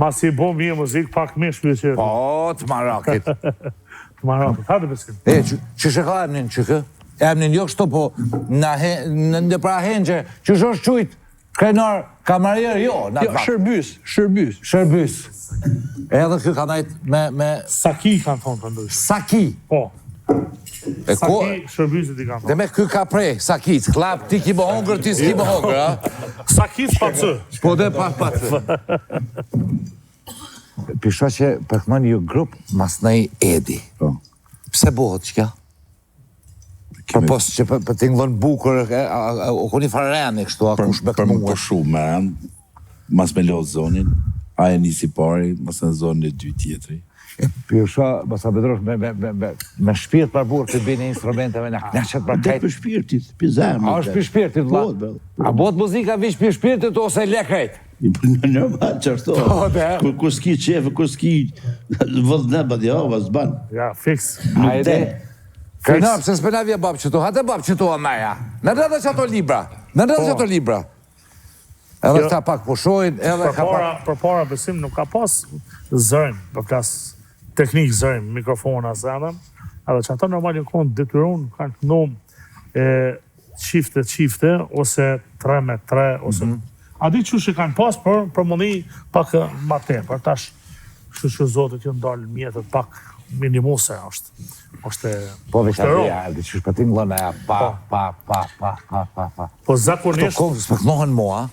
Mas i bom vje muzik, pak me shpirë qëtë. Po, të marakit. Të marakit, hajde besim. E, që shë ka emnin që kë? Emnin jo kështu, po në pra henqe, që shosh qujt krenar kamarjer, jo. Jo, shërbys. Shërbys. Edhe kë ka najt me... Saki kanë thonë të ndryshë. Saki. Po. Saki, shërbysit i kanë thonë. dhe me kë ka prej, sakit, klap, ti ki më hongër, ti s'ki më hongër, a? Sakit pa cë. Po dhe pa cë. Pisha që përkman një grup mas nej Edi. Pse bohët që kja? Për posë që për t'ingë dhënë bukur, o koni farëreni kështu, a kush bekë Për mua. shumë me rëndë, mas me lodhë zonin, aje nisi pari, mas në zonin e 2 tjetëri. Pisha, Basa Bedrush, me shpirt për burë të bini instrumenteve në knaqet për Dhe kajtë. për shpirtit, për zemrë. A është për shpirtit, vla? A bot muzika vish për shpirtit ose lekrejt? Në ma qërto. Po, dhe. Kur s'ki qefë, kur s'ki vëllë në badi hava, s'ban. Ja, fix. Ajde. Kërna, pëse s'pena vje bab qëto, hate bab qëto a meja. Në rrëdhe që ato libra. Në rrëdhe që ato libra. Edhe këta pak pushojnë, edhe ka pak... Për para besim nuk ka pas zërëm, për kas teknik zërëm, mikrofona zërëm, edhe që ata normalisht kanë detyruar kanë kënom çifte ose 3-3 ose a di çush e kanë pas për mundi pak më tepër tash kështu që zotit ju ndal mjetet pak minimuse është Po veçanëria, di që shpatim lëna ja pa. Po zakonisht Këto kohë s'pëknohen mua,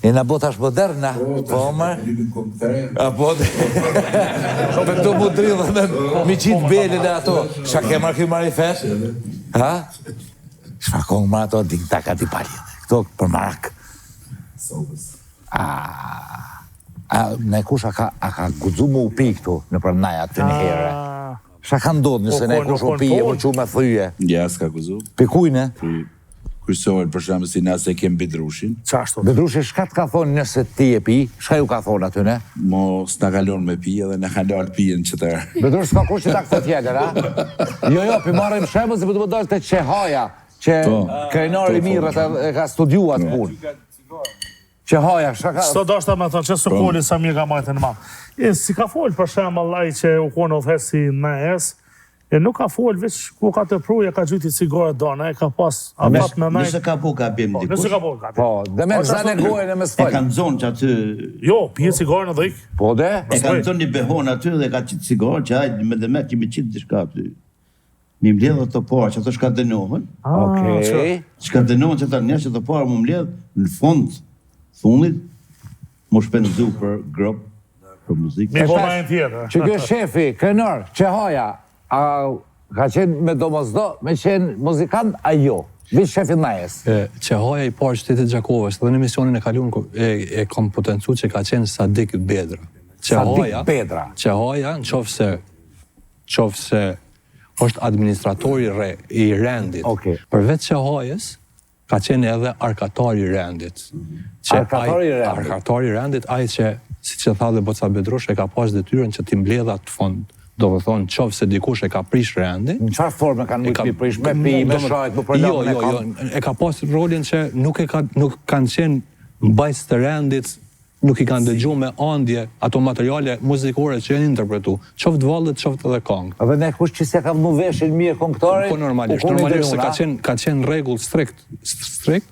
e na botash moderna, po më. Po për këto mu drillë mi qitë belin e ato, qa kemar kjo marifet? Ha? Shfa kongë më ato ding taka di palin, këto për marak. Ne kush a ka guzu mu u pi këtu në për naja të një herë. Qa ka ndodhë nëse ne kush u pi e më që me thyje? Ja, s'ka guzu. Pikujne? Krysohet për shembull si nëse kem Bedrushin. çashtu. Bedrushi, shka të ka thonë nëse ti e pi? Shka ju ka thonë aty, ne? Mos na kalon me pi edhe na ka lart pijen qëtër. Bedrush s'ka kush që ta këtë tjetër, a? Jo, pi marrim shembull se për të më dalë të Qehaja, që krenari mirët e ka studiuat punë. Qehaja, shka ka... Sto dashta me thonë që së koli sa mirë ka majtë në mamë. Si ka folë për shembull ai që u konë udhëhet si NS, nuk ka folë veç ku ka të pruje, ka gjyti cigare dona, e ka pas apat me najtë. Nëse ka po ka bim dikush. Nëse ka po ka bim. Po, dhe me zane gojën e me E s'faj. kanë zonë që aty, Jo, pije cigare në dhik. Po dhe? e kanë zonë një behon aty dhe ka qitë cigarë që hajtë me dhe me kemi qitë dishka aty. Mi mbledh ato parë që ato shka dënohen, Okej. shka dënohen që ata një që ato parë mu mbledh në fundit, mu shpenzu për grop, për muzikë. Mi po majnë tjetër. Që kjo shefi, krenar, Qehaja, a ka qenë me domosdo, me qenë muzikant, a jo? Vishë shefi najes. Qehaja i parë qytetit Gjakovës, dhe në emisionin e kaluar e kom potencu që ka qenë Sadik Bedra. Sadik Bedra. Qehaja, në qofë se është administratori i rendit. Okej. Përveç Qehajës, ka qenë edhe arkatari i rendit. Arkatari i rendit, ai që, si që tha dhe Boca Bedrush, e ka pas detyrën që t'i mbledhat fond. Do të thonë, qofë se dikush e ka prish rendin. Në qarë forme kanë mujtë pi prish, me pi, me shajt, me përlap, me kam? Jo, e ka pas rolin që nuk kanë qenë mbajtës të rendit, nuk i kanë dëgju me andje ato materiale muzikore që janë interpretu, qoftë vallet, qoftë edhe këngë. Dhe ne kush që se ka vënu veshin mirë këngëtari, Po normalisht se ka qenë rregull strikt,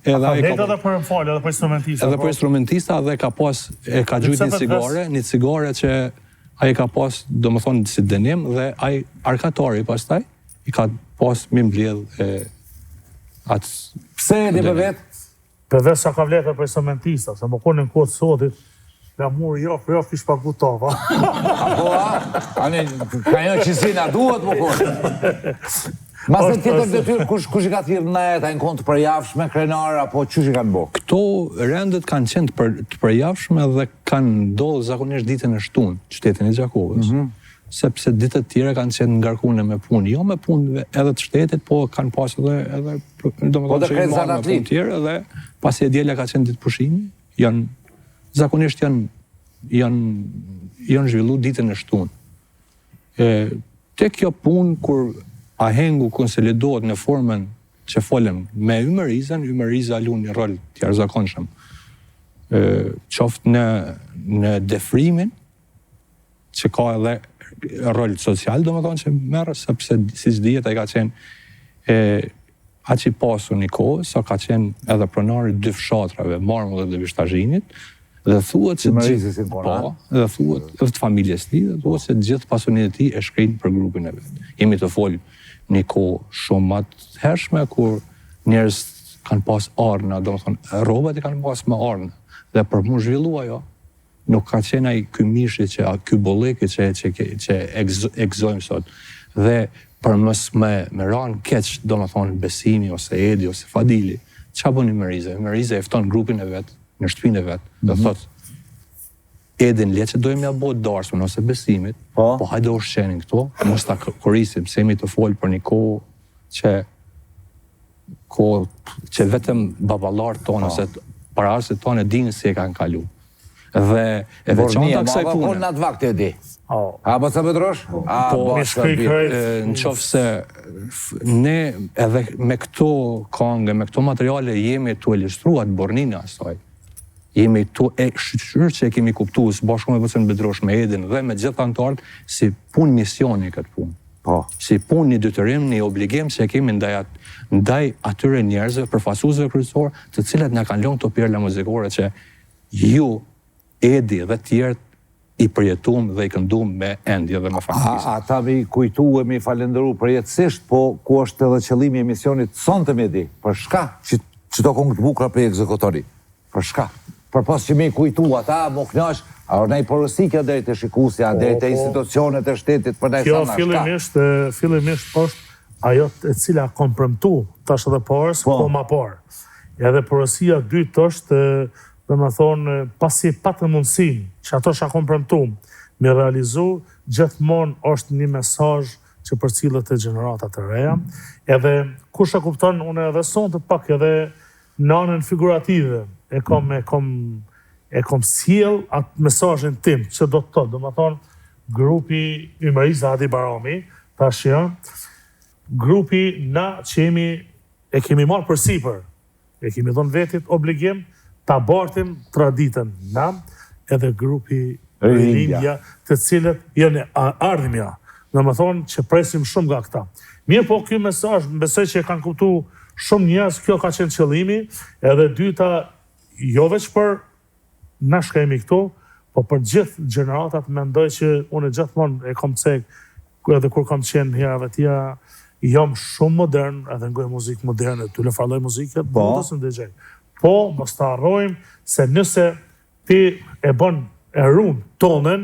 edhe ai Vetë edhe për falë, edhe për instrumentista. edhe për instrumentista dhe ka gjujt një cigare që ai ka pas, do më thonë, si dënim dhe ai arkatari pastaj i ka pas mi mbledh atë. Pse e di për vetë? Për dhe sa ka vletër për instrumentista, se më konin kodë sotit, nga murë jo kish pagu tova. Apo ka një qësina, duhet më konë. Mas në tjetër detyrë, kush i ka thirrë najet, a në konë të përjavshme, krenar, apo qysh i kanë bo? Këto rendet kanë qenë të përjavshme dhe kanë ndodhur zakonisht ditën e shtunë, qytetin e Gjakovës. Sepse ditët tjera kanë qenë ngarkune me punë, jo me punë edhe të shtetit, po kanë pas edhe domethënë që i marrë me punë tjerë, edhe pasi e djela ka qenë ditë pushimi, zakonisht janë zhvillu ditën e shtunë. Te kjo punë, kur ahengu konsolidohet në formën që folëm me Ymërizën, Ymëriza lu një rol të jashtëzakonshëm. Qoftë në defrimin, që ka edhe rol social, do më thonë që merë, sepse si që dijet e ka qenë aq i pasu një kohë, sa ka qenë edhe pronari 2 fshatrave, Marmull dhe Vishtazhinit, dhe thuhet se dhe thuhet edhe të familjes ti, dhe thuhet se gjithë pasuninë e tij e shkrin për grupin e vet. Jemi të fol një kohë shumë më të hershme kur njerëz kanë pas arna, domethënë rrobat i kanë pas me arna, dhe për mu zhvillu ajo, nuk ka qenë ai ky mishi ky bolleki që egzojmë sot. Dhe për mos me ranë keq, domethënë besimi ose edi ose fadili, ç'a bën Ymëriza? Ymëriza e fton grupin e vet në shtëpinë e vet, dhe thotë edin le që dojmë ja bëjë darsmën ose besimit, po hajde ushqenin këto, mos ta kurisim, se jemi të fol për një kohë që vetëm baballarët tonë ose pararësit tonë e dinë si e kanë kalu. Dhe e veçanta kësaj pune. Po në atë vakt e di. A po sa Bedrosh? Po, në qofë se ne edhe me këto këngë, me këto materiale jemi të ilustruat bornina asaj. Jemi të shqyrë që e kemi kuptu së bashku me Vocën Bedrosh, me Edin dhe me gjithë antarët si punë misioni këtë punë. Po. Si punë, një detyrim, një obligim që e kemi ndaj atyre njerëzve, përfaqësuesve kryesor, të cilët na kanë lënë këto perla muzikore që ju, Edi dhe tjerët i përjetuam dhe i kënduam me endje dhe me faktikisë. Ata mi kujtu e mi falenderu përjetësisht, po ku është edhe qëllimi i emisionit sonte me di, për shka që to këngë të bukra për ekzekutori, për shka. Për pas që mi kujtu ata, mo knaq, a orë nej porosika deri të shikusja, deri të institucionet e shtetit për nej Kjo sana shka. fillimisht është ajo e cila kompremtu tash edhe parës, po ma parë. Edhe porosia dytë është, dhe me thonë, pasi patë mundësin, që ato shka kompremtum, me realizu, gjithmonë është një mesazh që përcillet e gjeneratat e reja, edhe kush e kupton, unë edhe son të pak edhe nanën figurative, e kom sjell atë mesazhin tim, që do të thotë, do me thonë, grupi Ymëris Adi Barami, tash janë, grupi na që e kemi marrë për sipër, e kemi dhënë vetit obligim, ta bartim traditën na, edhe grupi Rinjia, të cilët janë ardhmja, në më thonë që presim shumë nga këta. Mirë po, kjo mesazh, besoj që e kanë kuptu shumë njerëz, kjo ka qenë qëllimi, edhe dyta, jo veç për na shka jemi këtu, po për gjithë gjeneratat mendoj që unë gjithmonë e kom cek, edhe kur kam qenë herave tjera, jam shumë modern, edhe ngoj muzikë moderne, ty le farloj muzikët, mundës në dëgjej. Po, mos të harrojmë se nëse ti e bën e runë tonën,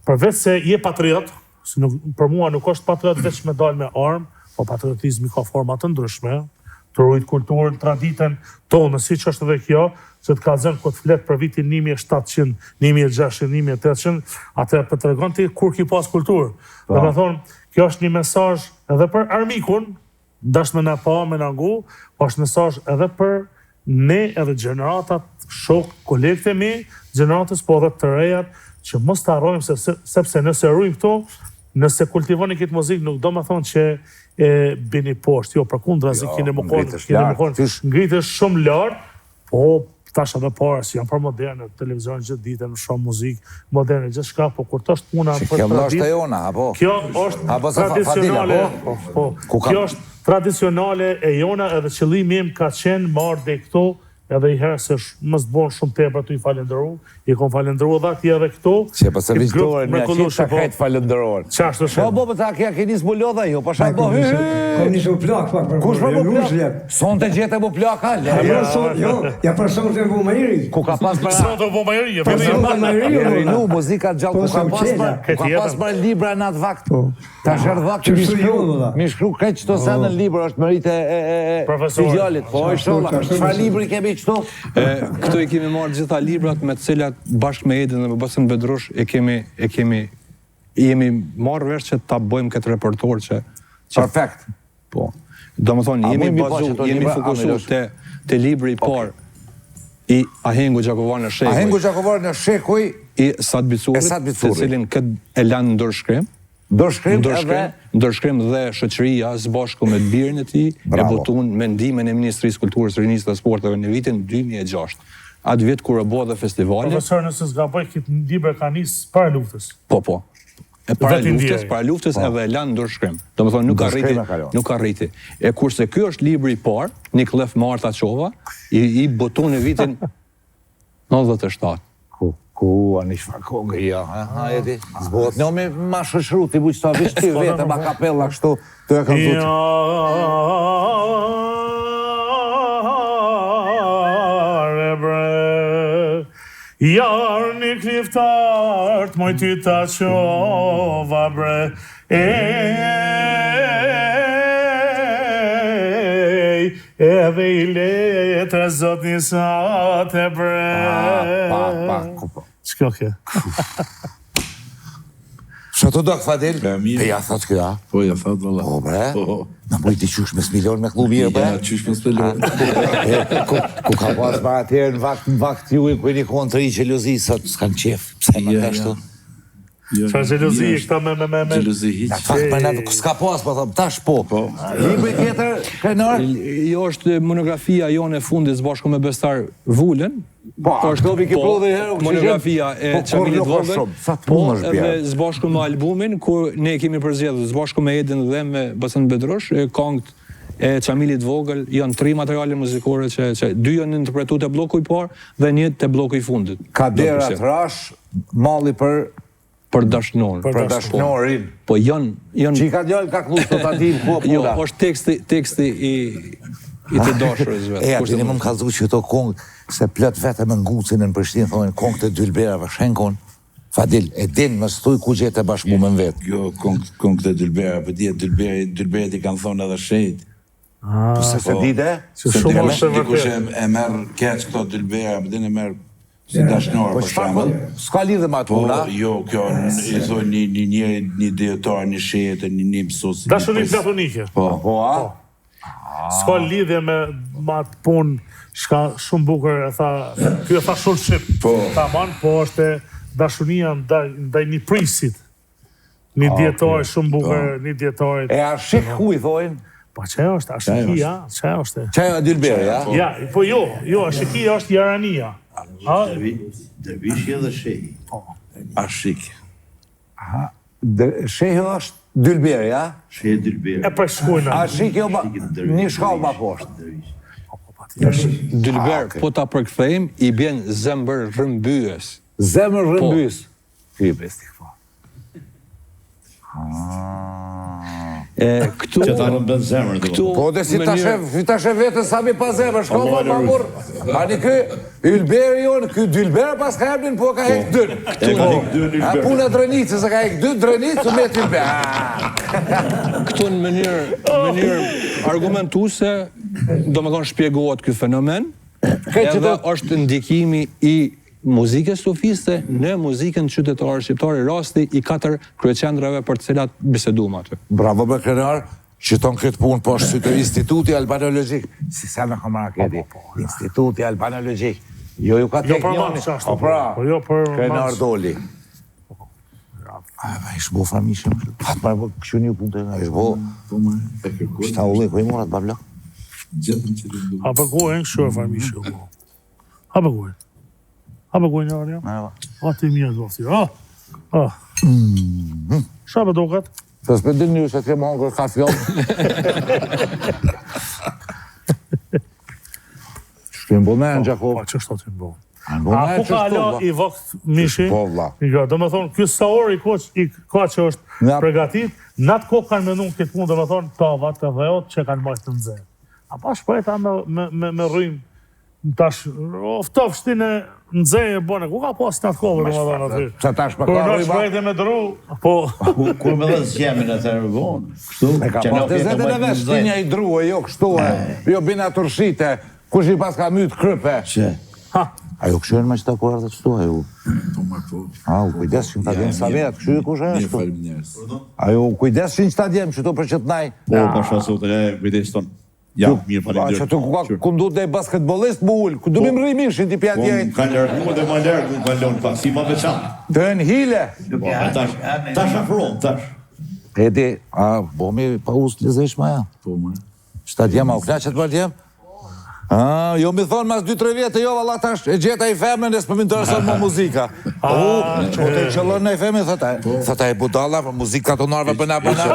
përveç se je patriot, se për mua nuk është patriot veç me dalë me armë, po patriotizmi ka format të ndryshme, të rujt kulturën, traditën tonë, si që është edhe kjo, që të ka zënë këtë fletë për vitin 1700, 1600, 1800, atë për të regon ti kur ki pas kulturë. Dhe me thonë, kjo është një mesazh edhe për armikun, dashme në pa, me në ngu, po është mesazh edhe për ne edhe gjeneratat, shok, kolekte mi, gjeneratës po edhe të rejat, që mos të harrojmë, sepse nëse rrujmë këto, nëse kultivoni këtë muzikë, nuk do me thonë që e bini poshtë, jo, përkundra zi kine më konë, ngritësh shumë lartë, po tash edhe parës, janë për moderne, televizion gjithë ditën, shumë muzikë, moderne, gjithë shka, po kur të është puna për tradit, kjo është e jona, apo? Kjo është tradicionale, kjo është tradicionale e jona, edhe qëllimi im ka qenë marrë dhe këto, edhe i herë se mës të bonë shumë tepër të i falenderu, i kom falenderu edhe ati edhe këto. Që për se vizhdore, një qitë të krejtë falenderuar. Qashtë është? Po, ta kja ke njësë mu lodha jo, pa shak bo, Kom njësë mu plak, pak për kush për mu plak? Son të gjete mu plak, halë? Jo, ja për son të mu majri. Ku ka pas për... Son të mu majri, Rinu, muzika gjallë, ku ka pas për libra në atë vakt. Ta shërë vakt që mi shkru krejtë qëto se në libra, është mërit e fidjalit. Po, i shola, çfarë libri kemi qëto? Këto i kemi marrë gjitha librat me cilat bashkë me Edin dhe me Basën Bedrush jemi marrë vesh që ta bëjmë këtë repertor që... Perfekt. Po. Do më thonë, jemi fokusu të libri i parë i Ahengu Gjakovar në Shekuj. Ahengu Gjakovar në Shekuj i Sat Bicurit, të cilin këtë e lanë ndërshkrim. Ndërshkrim dhe shoqëria së bashku me birin e tij e votun me ndihmën e Ministrisë Kulturës, Rinisë dhe Sporteve në vitin 2006. Atë vit kur e bë dhe festivali. Profesor, nëse s'gaboj, këtë libër ka nisë para luftës. Po. E para luftës edhe e lanë ndërshkrim. Domethënë nuk arriti. E kurse ky është libri i parë, Niklef Marta Çova, i boton në vitin 97. Ku, anë i shfarkongë, ja, Edi, zbot. Në me ma shëshru, ti buqë të avisht ty vete, ma kapella kështu, të e kam thutë. Jare bre, jarë një kliftartë, moj ty ta qova bre, edhe i letre zot një sate bre. Qëko kje? Shë të do këfadil? E ja thot këja? Po, ja thot vëlla. Po bre? Në mëjti qysh me s'milion me këllu mirë bre? Ja, qysh me s'milion. Ku ka pas për atërë në vakt ju i kujni konë të i gjelozi, sot s'kan qef, pse më të ashtu? Qa gjelozi i këta me... Gjelozi hiq. Në fakt për në s'ka pas, po thëmë, tash po. Libri tjetër, krenar? Jo është monografia jone fundit së bashku me Bestar Vullën, monografia e Çamilit Vogël, po edhe zbashku me albumin ku ne kemi përzgjedhur zbashku me Edin dhe me Basen Bedrosh, këngët e Çamilit Vogël janë 3 materiale muzikore që 2 janë interpretuar te bloku I parë dhe 1 te bloku I fundit. Kaderat Rash, malli për dashnorin. për dashnorin. Po janë Që I ka djallë ka klus të tatim ku puna. jo, është teksti I të dashurës vetë. E, atini më kalzu që këto kongë, se plët vetëm në ngucin në Prishtinë, thonë kongë të Dylberave Shenkon, Fadil, e din më stuj ku gjete bashkëmu me vetë. Jo, kongë të Dylbera, për tje Dylberet I kanë thonë edhe shejt. Se dide? Që shumë është e Dikush vërtet. e merë keq këto Dylbera, për din e merë si dashnor, për shembull. S'ka lidhe ma të Po, puna. jo, kjo, I thonë një dietar, një shehet, një mësues. Dashuri platonike. Po, a? S'ka lidhje me atë punë, shka shumë bukur e tha, kjo e tha shumë shqip. Tamam, po është dashuria ndaj një prisit. Një dietar shumë bukur, një dietar. E a shik ku I thojnë? Po që është, ashikia, që është. Qaja Dylberi, ja? Ja, po jo, ashikia është jarania. Dervishja dhe shehi. Ashik. Shehi është Dylberi, ja? Shehi Dylbera. E për shkujna. A shik jo një shkallë ma poshtë. Dylber, po ta përkthejmë, I bjen zemër rrëmbyes. Zemër rrëmbys. Fy besti këfa. Këtu Që ta rëmbën zemër. Po dhe si ta shef vetën sa mi pa zemër, shko ma ma mur. Ani kë, Ylberi jonë, kë Dylber pas ka ebnin, po ka hek dën. A puna drenicë, se ka hek 2 drenicë, u me Ylber. Këtu në mënyrë argumentuese, do me thonë shpjegohet ky fenomen, edhe është ndikimi I muzikës sufiste në muzikën qytetare shqiptare, rasti I 4 kryeqendrave për të cilat biseduam aty. Bravo me krenar, që tonë këtë punë, po është të Instituti Albanologjik. Si sa në kamara këti, Instituti Albanologjik. Jo ju ka Jo tek për njoni. manë qashtu. O pra, Po jo për krenar manë. doli. A ishë bo famishëm. Fatë marë, këshu një punë të nga, ishë bo. Shta ullë, ku I morat, bablak? Gjetëm që të ndu. A përgojnë kështu e farmishë. A përgojnë. A përgojnë një arja? A ti mjë do thirë. Ша për dokat? Se s'pëndin një se t'ke më hongër ka fjallë. Shkrim bo me në Gjakov. Pa që shto t'im bo. Në bo A me ku që ka shto, ala I vakt mishi? Po, vla. Do me thonë, kjo saor I ka që është Nga- pregatit, në atë kohë kanë menun këtë punë, do me thonë, tavat të dhejot që kanë majtë të nëzërë. A pa shpejta me rrim, tash, oftof shtinë nëzërë e bone, ku ka pas në atë kohë, do me thonë aty? Sa tash me Kur ka në rriba, shpejt e me dru, po, Kur me dhe zjemin e të rëvonë. Kështu, e ka pas të zetë në vesh, tinja I druë, jo kështu e, jo bina turshite, kush I pas ka mytë krype. Që? Ajo këshërën me qëta kur ardhe qëtu, ajo. Po. A, u kujdeshin ta djemë sa vetë, kështu kush e Mirë shtu. falim njerës. Ajo u kujdeshin që ta djemë, qëtu për qëtë naj. Po, pasha sot e kujdes tonë. Ja, mirë falim A, që tu ku ndu dhe basketbolist mu ullë, ku du mi më rrimishin t'i pjatë jajtë. Kanë lërgu dhe ma lërgu, kanë lënë pak, si ma veçan. Të në hile. Tash afron, tash. Edi, a, bo mi pa usë lizesh ma ja. Po, më. Qëta djemë, a u knaqet për djemë? A, jo mi thonë mas 2-3 vjetë, jo valla tash, e gjeta I femën, e s'pë më intereson më muzika. Po të qëllon në I femën, thëta e budalla, për muzika të nërve për në bëna.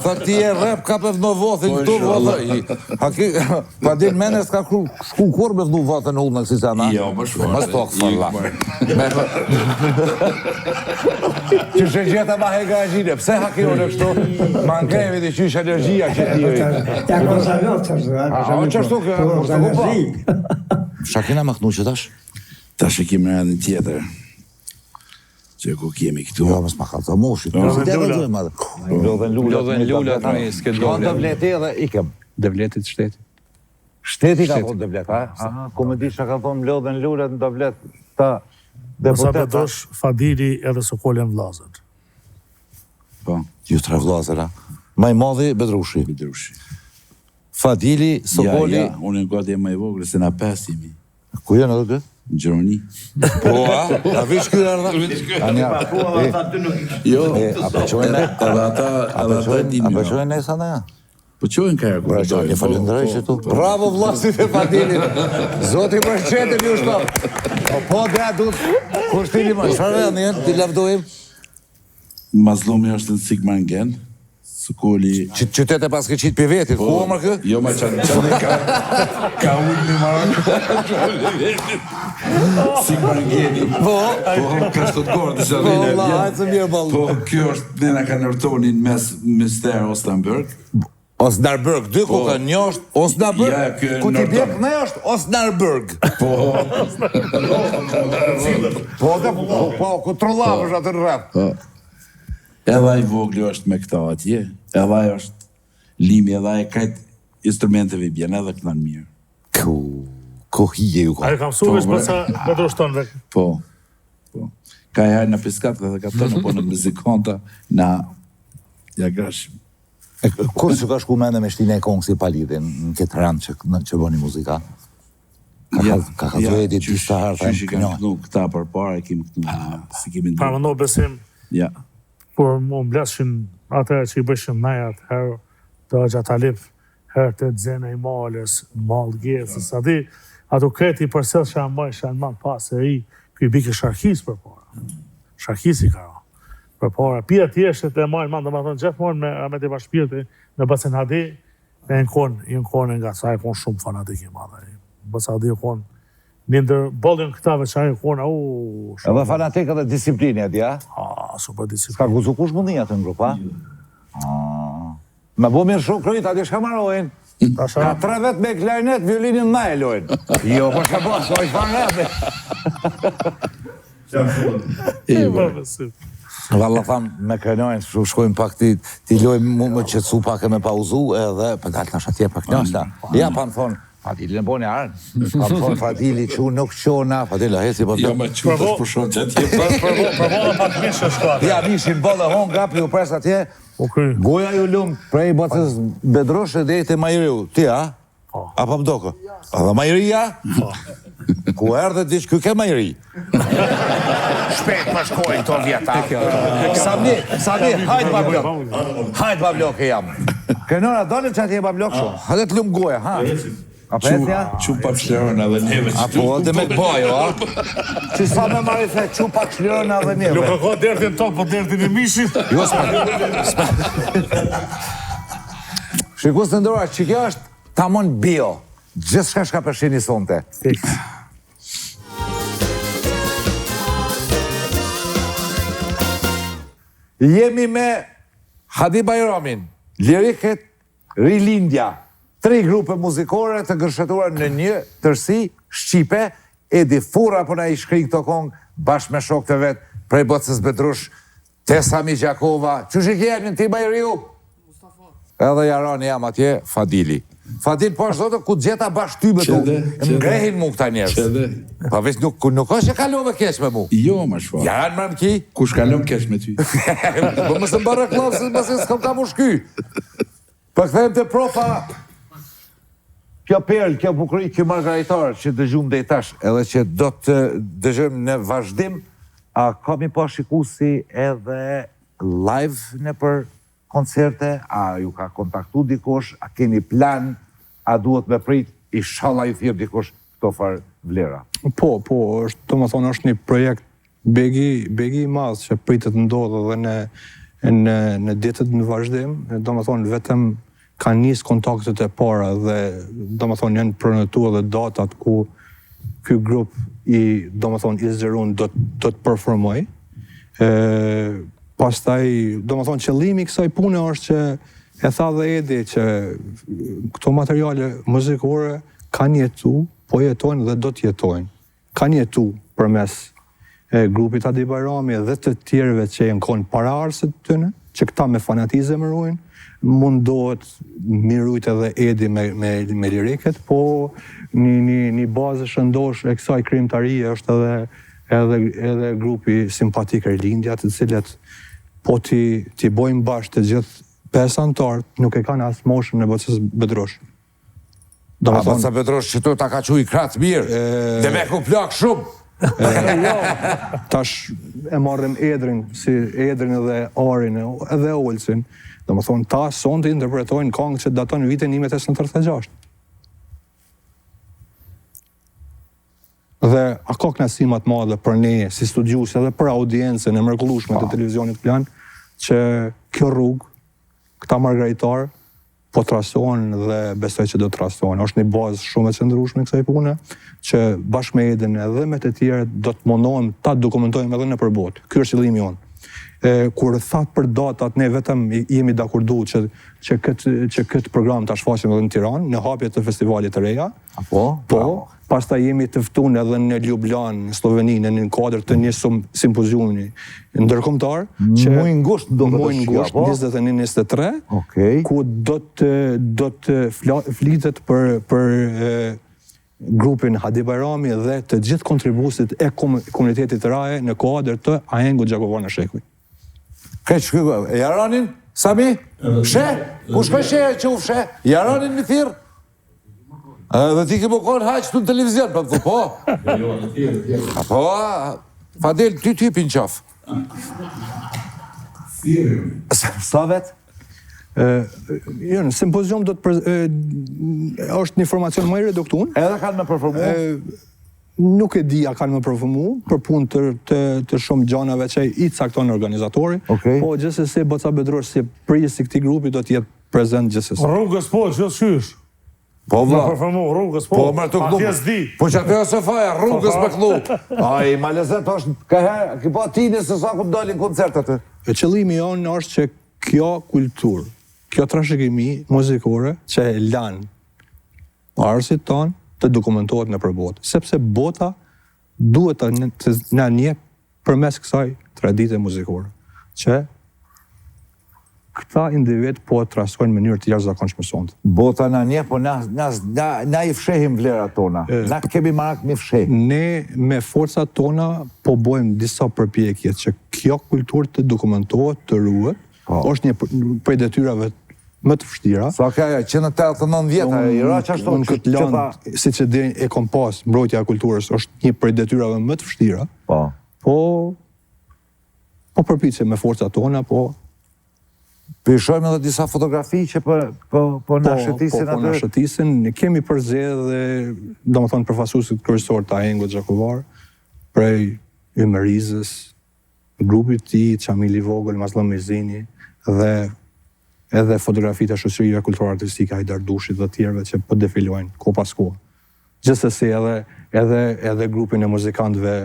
Thë ti e rep ka për vënë vothin këtu, vëllë. Pa din mene s'ka shku kur me vënu vothin në ullë në kësi zana. Jo, më shfarë. Më stokë, falla. Që shë gjeta ma hega e gjine, pse haki unë kështu? Ma në kremi të qysh energjia që ti Ja konservon të shtu, o që ashtu kjo, për energi. Shakina më kënu që tash? Tash e kemi në radhën tjetër. Që ku kemi këtu. Jo, mësë ma kalë të moshit. Lodhen lullat, në s'ke Shkon dole. Devleti edhe ikem. Devletit shtetit. Shteti ka thonë Devlet, a? Aha, ku më di që ka thonë lodhen lullat në Devlet ta sa deputeta. përdosh Fadili edhe Sokolin Vlazën. Po, Ju tre vllazër, a? Maj madhi Bedrushi. Bedrushi. Fadili, Sokoli. Ja, unë e gati e më i vogël, se na 5 jemi. Ku janë edhe këtë? Në Gjeroni. Po, a vish ky ardha? Anja. Jo, A përqojnë ne? edhe ata A dinë. përqojnë ne sa ne? Po qojnë ka herë. Një falenderoj që tu. Bravo vllasit e Fadilit. Zoti përshëndetet ju shtop. Po dhe duhet kushtini më. Çfarë janë ne? Ti lavdojmë. Mazlumi është në Sigmaringen. Sukoli... Qytet e paske qitë për vetit, ku omër kë? Jo, ma qanë ka ullë një marë. Sigmaringeni. Po, ka shtot gorë të shavine. Po, hajtë se mirë balë. Po, kjo është, nena ka nërtonin mes Mister Osnabrück. Osnabrück, dy ku ka një është Osnabrück, ku ti bjek ne është Osnabrück. Po, ku trollavësh atë në rreth. Edhe ai vogli është me këta atje, edhe ai është limi, edhe ai krejt instrumenteve bjen edhe këtan mirë. Ku hije ju ka? Ai kam mësuar veç përsa me droshton vek. Po. Ka e hajë në piskat dhe ka tonë, po në muzikonta, na ja grashim. Kur që ka shku mende me shtinë e kongë si palidin në këtë rëndë që bëni muzika? Ka ka të edit të shtë harta Qysh i kanë kënu këta për para, e kemi kënu, si kemi Pra më ndohë besim, Ja. por më mblashin atë që i bëshin najat, herë të gjatalip, herë të dzene i malës, malë gjesës, adi, ato kreti përsel që janë bëjë, që janë manë pasë e i, këj bike sharkis për para. Sharkis i ka ra. Për para, pia tjeshtet e majnë manë, dhe më thonë gjithmonë me Ahmet e Bashpirti, në Basen Hadi, e në konë nga sa e konë shumë fanatik i madhe. Basen Hadi e konë, një ndër bollin këtave që ajo konë, Edhe fanatik edhe disiplinë e dja? super disiplinë. Ska guzu kush mundi atë në grup, a? Me bo mirë shumë krejt, ati shka marojnë. Ka 3 vet me klarinet, violinin na e lojnë. Jo, po shka bo, s'ka i farë Valla tham, me krenojnë, shkojmë pak ti lojmë më qëtësu pak e me pauzu edhe, për dalë tash atje për knjashta. Ja, pa më thonë, Fadili në boni arën. Pa më thonë, Fadili që nuk qona, Fadili a hesi po të... Jo, me që është për shumë që atje. Përvola pak mishë shkuat. Ja, mishin bollë hon, gapi u pres atje. Goja ju lumë prej botës bedroshe dhe e të majriu. Ti, a? Apo mdoko? A dhe majria? Ku erdhe dish kjo ke majri? Shpet për shkojnë të vjeta. Sami, hajtë bablok. Hajtë bablok e jam. Kënora, donim që atje bablok shumë. Hajtë të lumë goja, ha? Apo etja? Që pak shlërën edhe neve që Apo dhe me këbajo, a? Që sa me marri the, që pak shlërën edhe neve. Nuk e ka dertin tokë, po dertin e mishit. Jo, Shikus të ndërra, që kjo është tamon bio. Gjithë shka përshini sonte. Jemi me Hadi Bajramin, Liriket Rilindja, 3 grupe muzikore të gërshetuar në një tërsi Shqipe, Edi Fura për na i shkri këto kongë bashkë me shok të vetë, prej Bocës Bedrush, Tesami Gjakova, që shikjemi në ti Bajriu? Edhe jarani jam atje, Fadili. Fadil, po është zotë, ku gjeta bashkë ty me tu, më ngrehin mu këta njerës. Pa veç nuk është që kalove kesh me mu. Jo, ma shfa. Jaran më më ki? Kush kalon kesh me ty? Po më së më bërë reklam, se më se s'kam ka më shky. Për këthejmë të profa, kjo perl, kjo bukri, kjo margaritar që dëgjum dhe i tash, edhe që do të dëgjëm në vazhdim, a kam i pa shikusi edhe live në për koncerte, a ju ka kontaktu dikosh, a keni plan, a duhet me prit, inshallah ju thirr dikosh këto farë vlera. Po, është, të më thonë, është një projekt begi i madh që pritet ndodhë dhe në ditët në vazhdim, do më thonë, vetëm ka njës kontaktet e para dhe do më thonë, janë pronotuar dhe datat ku ky grup do më thonë, i zgjerun do të performoj. Pastaj, do më thonë, qëllimi i kësaj pune është që e tha dhe Edi që këto materiale muzikore kanë jetu, po jetojnë dhe do të jetojnë. Kanë jetu përmes grupit Hadi Bajrami dhe të tjerëve që janë konë paraardhësit të tyne, që këta me fanatizëm rrujnë, mundohet mirujt edhe Edi me liriket, po një bazë shëndosh e kësaj krimtarie është edhe grupi simpatik Rilindja, të cilet po ti bojmë bashkë të gjithë 5 antarët, nuk e kanë asë moshën në Bocës Bedrush. A Boca Bedrush që tu ta ka qu i kratë mirë, dhe me ku plak shumë. Tash e marrim Edrin, si Edrin edhe Arin, edhe Olsin, Domethënë ta sonte interpretojnë këngë që daton vitin 1986. Dhe a ka kënaqësi më të madhe për ne si studiues edhe për audiencën e mrekullueshme të televizionit Plan që kjo rrugë, këta margaritar po trasohen dhe besoj që do të trasohen. Është një bazë shumë e qëndrueshme kësaj pune që bashkë me Edin edhe me të tjerë do të mundohem ta dokumentojmë edhe nëpër botë. Ky është qëllimi jonë. Kur thatë për datat, ne vetëm jemi dakurdu që këtë program ta shfaqim edhe në Tiranë, në hapje të festivalit të reja. Po, pastaj jemi të ftuar edhe në Ljubljan, në Sloveninë, në kuadër të një simpoziumi ndërkombëtar që muaj ngusht do të muaj ngusht 21-23, ku do të flitet për grupin Hadi Bajrami dhe të gjithë kontribuesit e komunitetit raje në kuadër të Ahengu Gjakovana Shekuj. Këtë shkygo, Jaranin, Sami, fshe? Ku shkoj që u fshe? Jaranin më thirë? Dhe ti ke më konë haqë të në televizion, për të po? Po, Fadel, ty typin qaf. Sa vetë? Simpozium do të është një informacion më i reduktuar. Edhe kanë me performu? Nuk e di a kanë më performu, për punë të shumë gjanave që i cakton organizatori, po gjithsesi Boca Bedror si prijës i këtij grupi do të jetë prezent gjithsesi. Rrugës po, që shysh. Po vlla. Në performu, rrugës po. Po më të klub. Po që atë ose faja, rrugës me klub. Ai, ma lezet është ka herë, ki po tini se sa ku dalin koncertat. Qëllimi jonë është që kjo kulturë, kjo trashëgimi muzikore që e lanë arsit tonë të dokumentohet në përbotë. Sepse bota duhet të na njeh përmes kësaj tradite muzikore. Që këta individ po trasojnë në mënyrë të jashtëzakonshme sonte. Bota na njeh, po na i fshehim vlerat tona. Na kemi marak mi fsheh. Ne me forcat tona po bëjmë disa përpjekje që kjo kulturë të dokumentohet, të ruhet. Është një prej detyrave më të vështira. Sa ka që në 89 vjeta, i ra që ashtu. Unë këtë landë, si që dhe e kom pas, mbrojtja e kulturës, është një prej detyrave më të vështira. Po përpiqe me forcat tona, po... Pishojmë edhe disa fotografi që po në shëtisin atë? Po në shëtisin, kemi përzedh dhe, do më thonë, përfasusit kryesor të Ahengu Gjakovar, prej Ymerizës, grupit ti, Qamili Vogël, Mazlëm Mizini, dhe edhe fotografitë e shoqërive kulturore-artistike Hajdar Dushit dhe tjerëve që po defilojnë ko pas ko. Gjithsesi edhe grupin e muzikantëve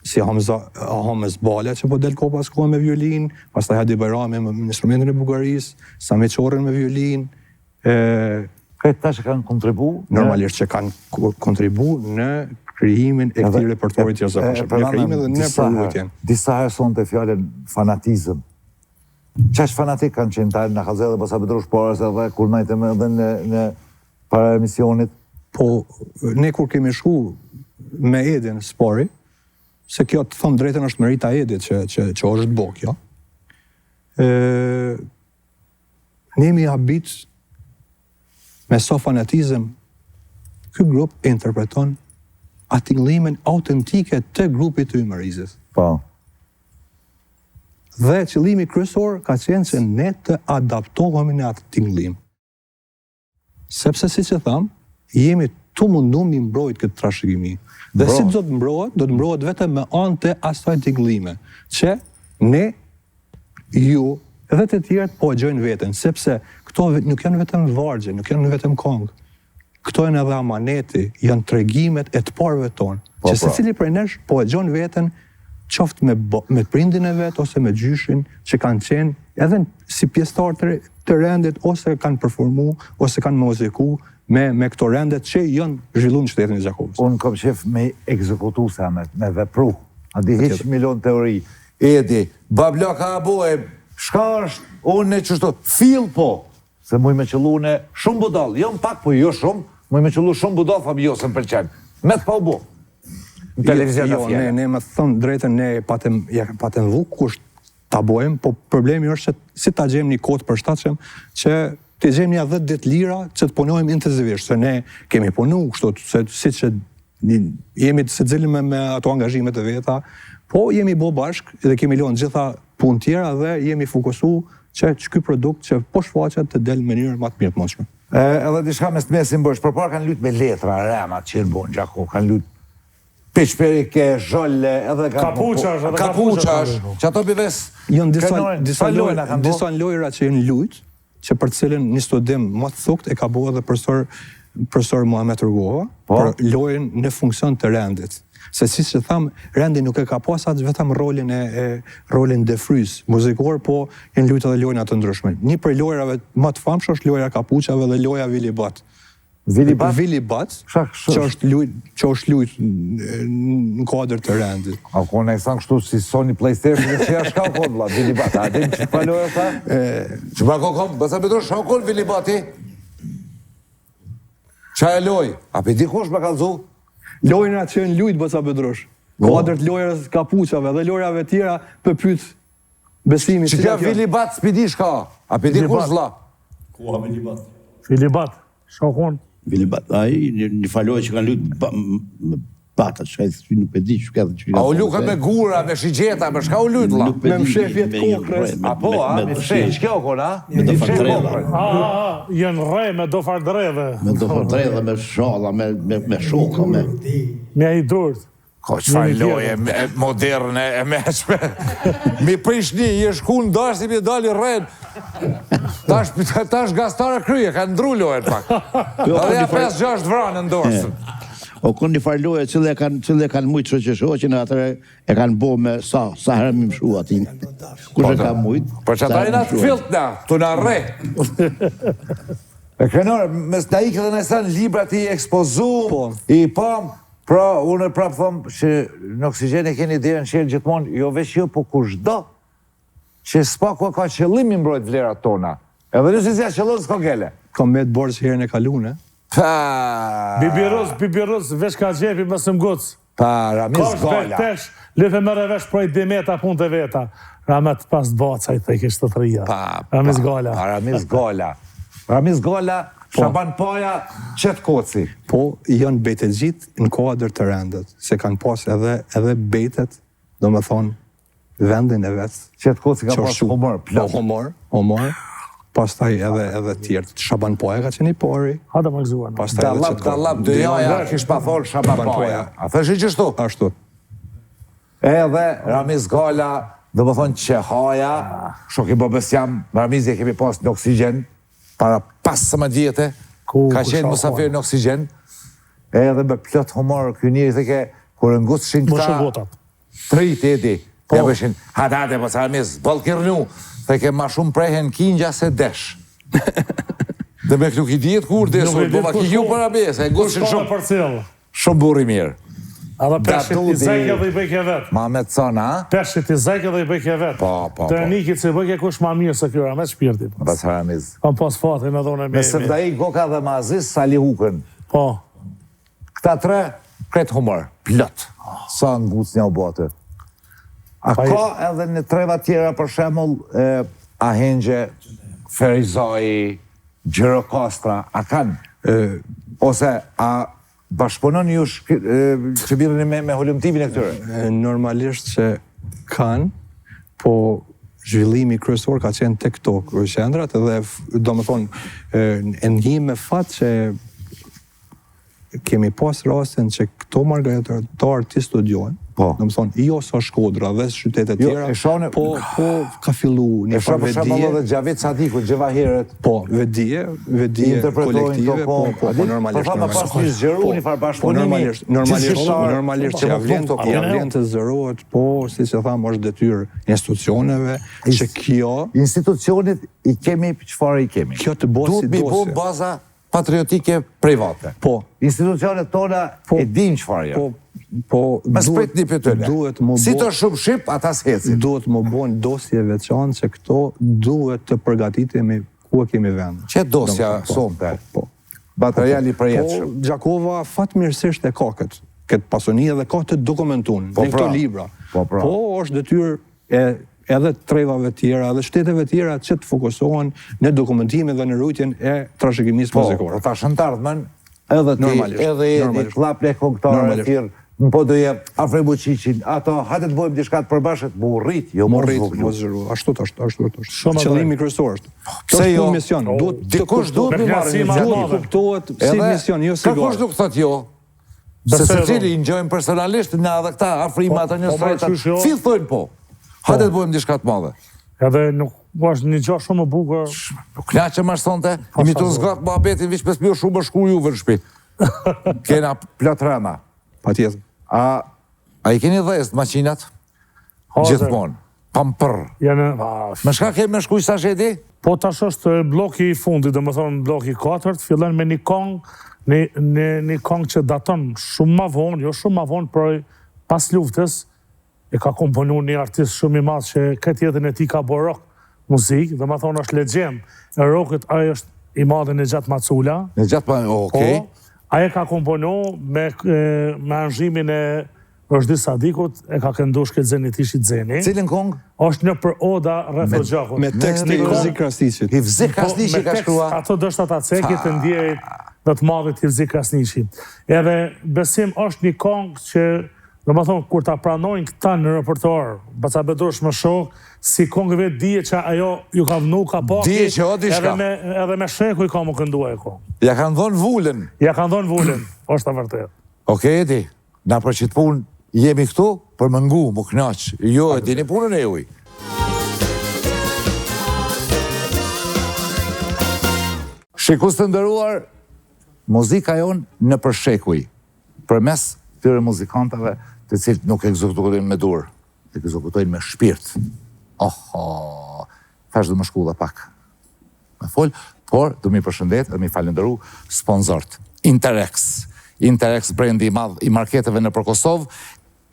si Hames Bale që po del ko pas ko me violin, pastaj Hadi Bajrami me instrumentin e Bugarisë, Sami Qorën me violin. Këtë ta që kanë kontribu? Normalisht që kanë kontribu në krijimin e këtij repertorit jashtëzakonshëm. Në krijimin dhe në përvojtjen. Disa herë sonte fjalën fanatizëm. Qash fanatik kanë qenë tajnë në Haze dhe Boca Bedror Shporës edhe kur najtëm edhe në para emisionit? Po, ne kur kemi shku me Edin Spori, se kjo të thonë drejten është merita Edit që është bo kjo, ne jemi habit me so fanatizëm, ky grup e interpreton atinglimin autentike të grupit të Ymerizës. Po. Dhe qëllimi kryesor ka qenë që ne të adaptohemi në atë tingëllim. Sepse si që thamë, jemi të mundu mi mbrojt këtë trashëgimi. Dhe si do të mbrohet vetëm me anë të asaj tingëllime, që ne, ju, edhe të tjerët po e gjojnë veten, sepse këto nuk janë vetëm vargje, nuk janë vetëm këngë. Këto janë edhe amaneti, janë tregimet e të parëve tonë, që secili prej nesh po e gjojnë veten qoftë me prindin e vetë, ose me gjyshin, që kanë qenë edhe si pjesëtar të rendet, ose kanë performu, ose kanë muziku, me këto rendet që janë zhvillu në qytetin e Gjakovës. Unë kom qef me ekzekutu se me vepru. A di hiq milion teori. Edi, bablaka abojmë, shka është, unë e qështu, fil po, se muj me qëllu në shumë budal, jo në pak, po jo shumë, muj me qëllu shumë budal, fa jo se më përqenë. Me të pa u bo. Në televizion në fjene. Ne me thëmë drejten, ne patem vu kusht ta bojmë, po problemi është që si ta gjem një kodë për shtatëshem, që të gjem një 10 ditë lira që të punojmë intensivisht, se ne kemi punu kështu, si që jemi se cilim me ato angazhimet e veta, po jemi bo bashk dhe kemi lonë gjitha punë tjera dhe jemi fokusu që ky produkt që po shfaqet të del në mënyrë më të mirë të mundshme. Edhe diçka mes të mesin bësh, përpara kanë luajtur me letra, remat që në bon Gjako, kanë luajtur Peçperike, Zholle, edhe kapuçash, që ato bives Janë disa lojra që janë lujt, që për cilën një studim më të thukt e ka bërë edhe profesor Muhamet Rugova, për lojën në funksion të rendit. Se si që thamë, rendi nuk e ka pas atë vetëm rolin defrys muzikor, po janë lujt edhe lojna të ndryshme. Një për lojrave më të famshme është loja kapuçave dhe loja Vilibat. Vilibat, që është lujt në kuadër të rendit. A kone e sa kështu si Sony PlayStation, që ja shka u konë, vla, Vilibat. A din që pa loja ta? Që pa kokom, bësa betur shka u konë Vilibati? Qa e loj? A për di kush me kalzu? Lojra që janë lujt bësa bedrosh. Kuadër të lojrës kapuçave dhe lojrave tjera për pyet besimin. Që kja Vilibat s'pidi shka? A për di kush vla? Ku a Vilibat? Vilibat, shokon. Vilibat, një faloj që kanë luajtur me bata, që nuk e di që ka dhe që... A u luka me gura, me shigjeta, me shka u lujt la? Me mshefjet kokrës. A po, me mshefjet, që kjo kona? Me do fardreve. Janë rrej me do fardreve. Me do fardreve, me shalla, me shoka, me ai durt. Ko qëfar loje moderne e meqme. Mi prishni, i shku në dash, si mi dali rren. Tash gastare kryje, ka ndru lojen pak. Edhe ja 5-6 vranë ndorsën. O kënë një farloje cilë e kanë mujtë shoqin, atër e kanë bo me sa herë mi mshu atin. Kushe ka mujtë? Për që ata i nga të filt na, të nga rre. E kënore, mes na i këtë në esan libra ti ekspozum, i pam, pra, unë e prapë thëmë që në Oksigen e keni dhe në qenë gjithmonë, jo veç jo, po kushdo, që s'pa ku e ka qëllim i mbrojt vlerat tona. Edhe nësi si a qëllon s'ko gele. Kom me të borë që herën e kalune. Bibirus, veç ka gjepi mësë mguc. Ramiz Golla. Lefe mërë vesh prej dimeta pun të veta. Ramet pas baca i të kishtë të të rria. Ramiz Golla. Ramiz Golla, Shaban Paja, qëtë koci. Po, janë betet gjithë në kuadër të rendet, se kanë pas edhe betet, do me thonë, vendin e vetë. Qëtë koci ka pas humor, plot. Humor. Pastaj edhe tjertë. Shaban Paja ka qenë i pari. Hada më gëzuar. Dalap, dëjaja, kish pa thonë Shaban Paja. A thëshë qështu? Ashtu. Edhe Ramiz Golla, do më thonë Qehaja, shok i bobës jam, Ramiz e kemi pas në Oksigen, para pas së më djete, ka qenë musafir në Oksigen, edhe me plot humor, kjo njëri të ke, kur ngusë shinë këta, trit edi, ja bëshin, hate, po sa Ramiz, bolkirnu, dhe ke ma shumë prehen kingja se desh. Dhe me nuk i djetë kur desur, po ma ki ju për abes, e ngusë shinë shumë buri mirë. Edhe peshit i zajke dhe i bëjke vetë. Ma me të cona, a? Peshit i zajke dhe i bëjke vetë. Po. Të nikit se i bëjke kush ma mirë se kjo, me shpirti. Bas Ramiz. Kam pas fatin edhe unë e me. Me Sëvdai, Goka dhe Maziz, Sali Hukën. Po. Këta tre, kretë humor, plot. Sa nguc një u bote. A ka edhe në treva tjera, për shemull, Ahengje, Ferizoj, Gjirokostra, a kanë? Ose, a bashkëpunon ju që birën me holumtimin e këtyre? Normalisht që kanë, po zhvillimi kryesor ka qenë tek këto qendrat, edhe do më thonë, e njëjmë me fat që kemi pas rastin që këto margaritarë të studiojnë, do më thonë, jo sa Shkodra dhe qytetet tjera, po ka fillu një farë vedije. E shumë edhe Gjavit Sadiku, Gjevaheret. Po, vedije kolektive, po normalisht. Po pas një zgjeru, një farë bashkëpunimi. Normalisht që javlen të zërohet, po, si që thamë, është detyrë institucioneve, që kjo... Institucionet i kemi, qëfar i kemi? Kjo të bo si dosje. Duhet mi bo baza patriotike private. Po. Institucionet tona e din qëfar janë. Po, më sprit një për tëne. Si të shumë shqip, ata s'hecin. Duhet më bon dosje veçanë që këto duhet të përgatitemi ku e kemi vend. Që dosja sonte? Materiali përjetëshëm. Po, Gjakova fatmirësisht e ka këtë pasoni dhe ka të dokumentun në këto libra. Po, është detyrë edhe trevave tjera, edhe shteteve tjera që të fokusohen në dokumentimin dhe në rujtjen e trashëgimisë muzikore. Po, ta shëntardhmen, edhe ti, edhe klap në këngëtarë, Më po do jep Afrej Buqiqin, ato, hajde të bojmë diçka të përbashkët, më rrit, jo më rrit. Mos zhru, ashtu është. Shumë Qëllimi kryesor është. Pse jo? Mision, duhet Dikush duhet me të marrë plotësim një madhe. kuptohet si mision, jo si Kush garë. nuk thot jo? Se secili i ngjojnë personalisht, na edhe këta afrima ato një strejta. Si thonë po? Hajde të bojmë diçka të madhe. Edhe nuk është një gjë shumë e bukur. Nuk knaqem as sonte, imi të zgat mohabetin viç 5 mirë shumë shku juve në shtëpi. Kena plot rëna. Patjetër. A i keni dhezë makinat? Gjithmonë. Pampër. Me shka kemi me shkuj sa sheti? Po tash është bloki i fundit, dhe më thonë bloki 4, fillon me një kong që daton shumë ma vonë, jo shumë ma vonë, por pas luftës, e ka komponu një artist shumë i madh që këtë jetën e ti ka bo rock muzikë, dhe më thonë është legjend e rockit, ajo është i madhe Nejat Macula. Okej. Aje ka komponu me anëzhimin e Rojdi Sadikut, e ka këndu Shkelzeni Tishit Zeni. Cilin kong? Është në për oda rreth Xhakut. Me tekst e Ivzi Krasniqit. Ivzi Krasniqi ka shkrua. Ato dështë ata cekit të ndjerit dhe të madhit Ivzi Krasniqi. Edhe besim është një kong që, do më thonë, kur ta pranojnë këta në repertoar, baca bedosh më shok, si kongëve dije që ajo ju ka vënu, ka paki, dije që o dishka. Edhe me sheku i ka më këndua e kong. Ja kanë dhonë vullën. Ja kanë dhonë vullën, është të vërtet. Okej, Edi, na për që të punë, jemi këtu për më ngu, më knaq. Jo, e dini punën e uj. Shikus të ndëruar, muzika jonë në përshekuj, për mes tyre muzikantave të cilët nuk ekzekutojnë me dur, ekzekutojnë me shpirt. Oho, thash du më shku dhe pak. Me fol, por du mi përshëndet dhe mi falenderu sponsorët. Interex brendi i madh i marketeve në për Kosovë,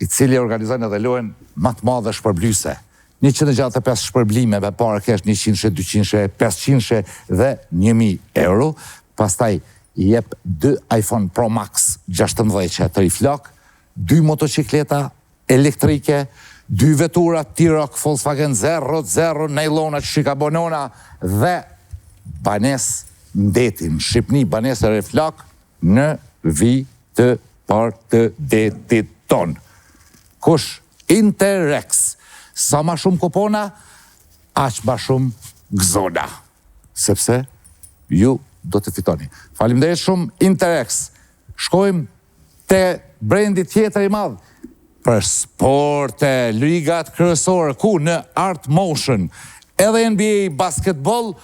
i cili organizojnë edhe lojën më të madhe shpërblyese. 165 shpërblime me parë kesh 100, 200, 500 dhe 1000 euro. Pastaj i jep 2 iPhone Pro Max 16 të riflak, 2 motocikleta elektrike, 2 vetura T-Roc Volkswagen 00 nailona që shikabonona dhe banes ndetin, Shqipni banes e riflak në vit të par të detit ton. Kush Interex, sa ma shumë kupona, aq ma shumë gzona. Sepse ju do të fitoni. Faleminderit shumë Interex. Shkojmë te brendi tjetër i madh për sporte, ligat kryesore, ku në Art Motion, edhe NBA basketball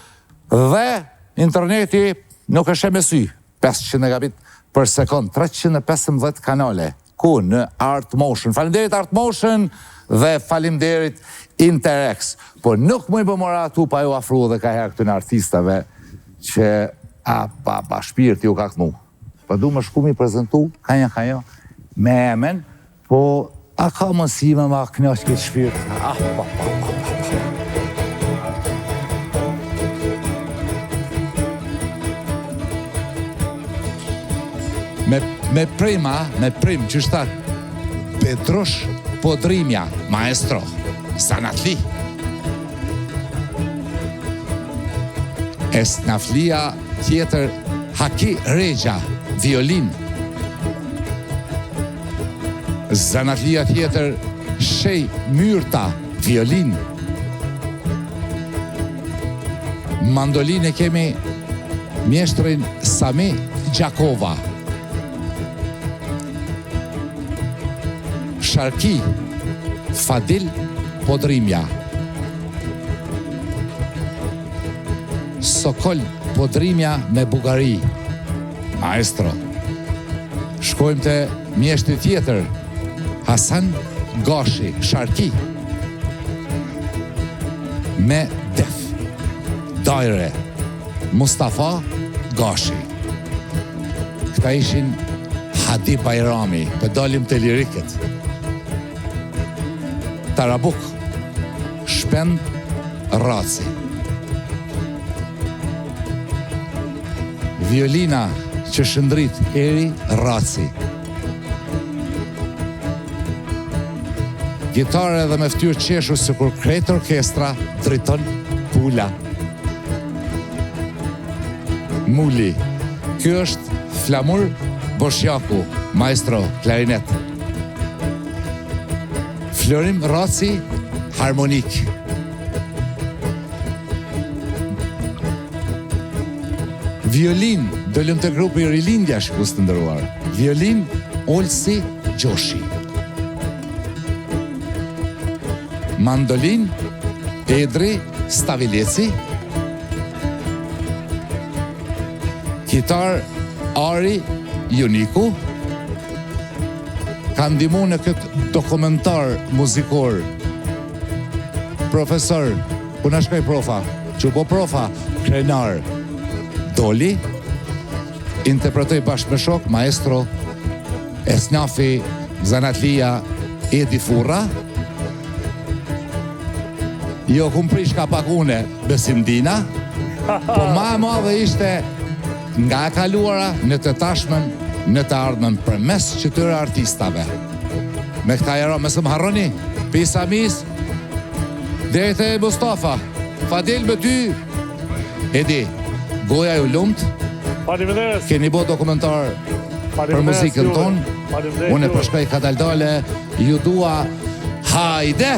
dhe interneti nuk është me sy. 500 megabit për sekund, 315 kanale, ku në Art Motion. Faleminderit Art Motion dhe faleminderit Interex. Po nuk më i bëmora atu pa ju afru dhe ka herë këtën artistave që pa shpirti ju ka këtëmu. Pa du më shku mi prezentu, ka me emen, po a ka mësime ma knaq këtë shpirt. Me prim që shtat Petrosh Podrimja, maestro, Sanatli. Esnaflia tjetër Haki Regja, violin. Zanatlia tjetër Shej Myrta, violin. Mandolinë kemi mjeshtrin Sami Gjakova. Sharki Fadil Podrimja. Sokol Podrimja me Bugari, maestro. Shkojmë të mjeshtri tjetër, Hasan Gashi, Sharki. Me Def, Dajre, Mustafa Gashi. Këta ishin Hadi Bajrami, për dalim të lirikët. Tarabuk, Shpend Raci. Violina që shëndrit Eri Raci. Gitare dhe me ftyrë qeshu se kur krejt orkestra driton Pula. Muli. Kjo është Flamur Boshjaku, maestro klarinet. Florim Raci, harmonik. Violin, dolëm të grupi Rilindja, shkus të ndëruar. Violin, Olsi Gjoshi. Mandolin, Edri Stavileci. Kitar, Ari Juniku. Ka ndihmu në këtë dokumentar muzikor profesor, ku na shkoj profa, që po profa, krenar Doli, interpretoj bashkë me shok, maestro Esnafi Zanatlia Edi Furra. Jo kum prish ka pakune Besimdina, po ma e madhe ishte nga e kaluara në të tashmen, në të ardhmen përmes qëtyre artistave. Me këta jero, mësë më harroni, Pisamis, deri te Mustafa, Fadil me ty, Edi, goja ju lumt, Faleminderit. keni bo dokumentar për muzikën tonë, unë e përshkoj Kadaldale, ju dua, hajde!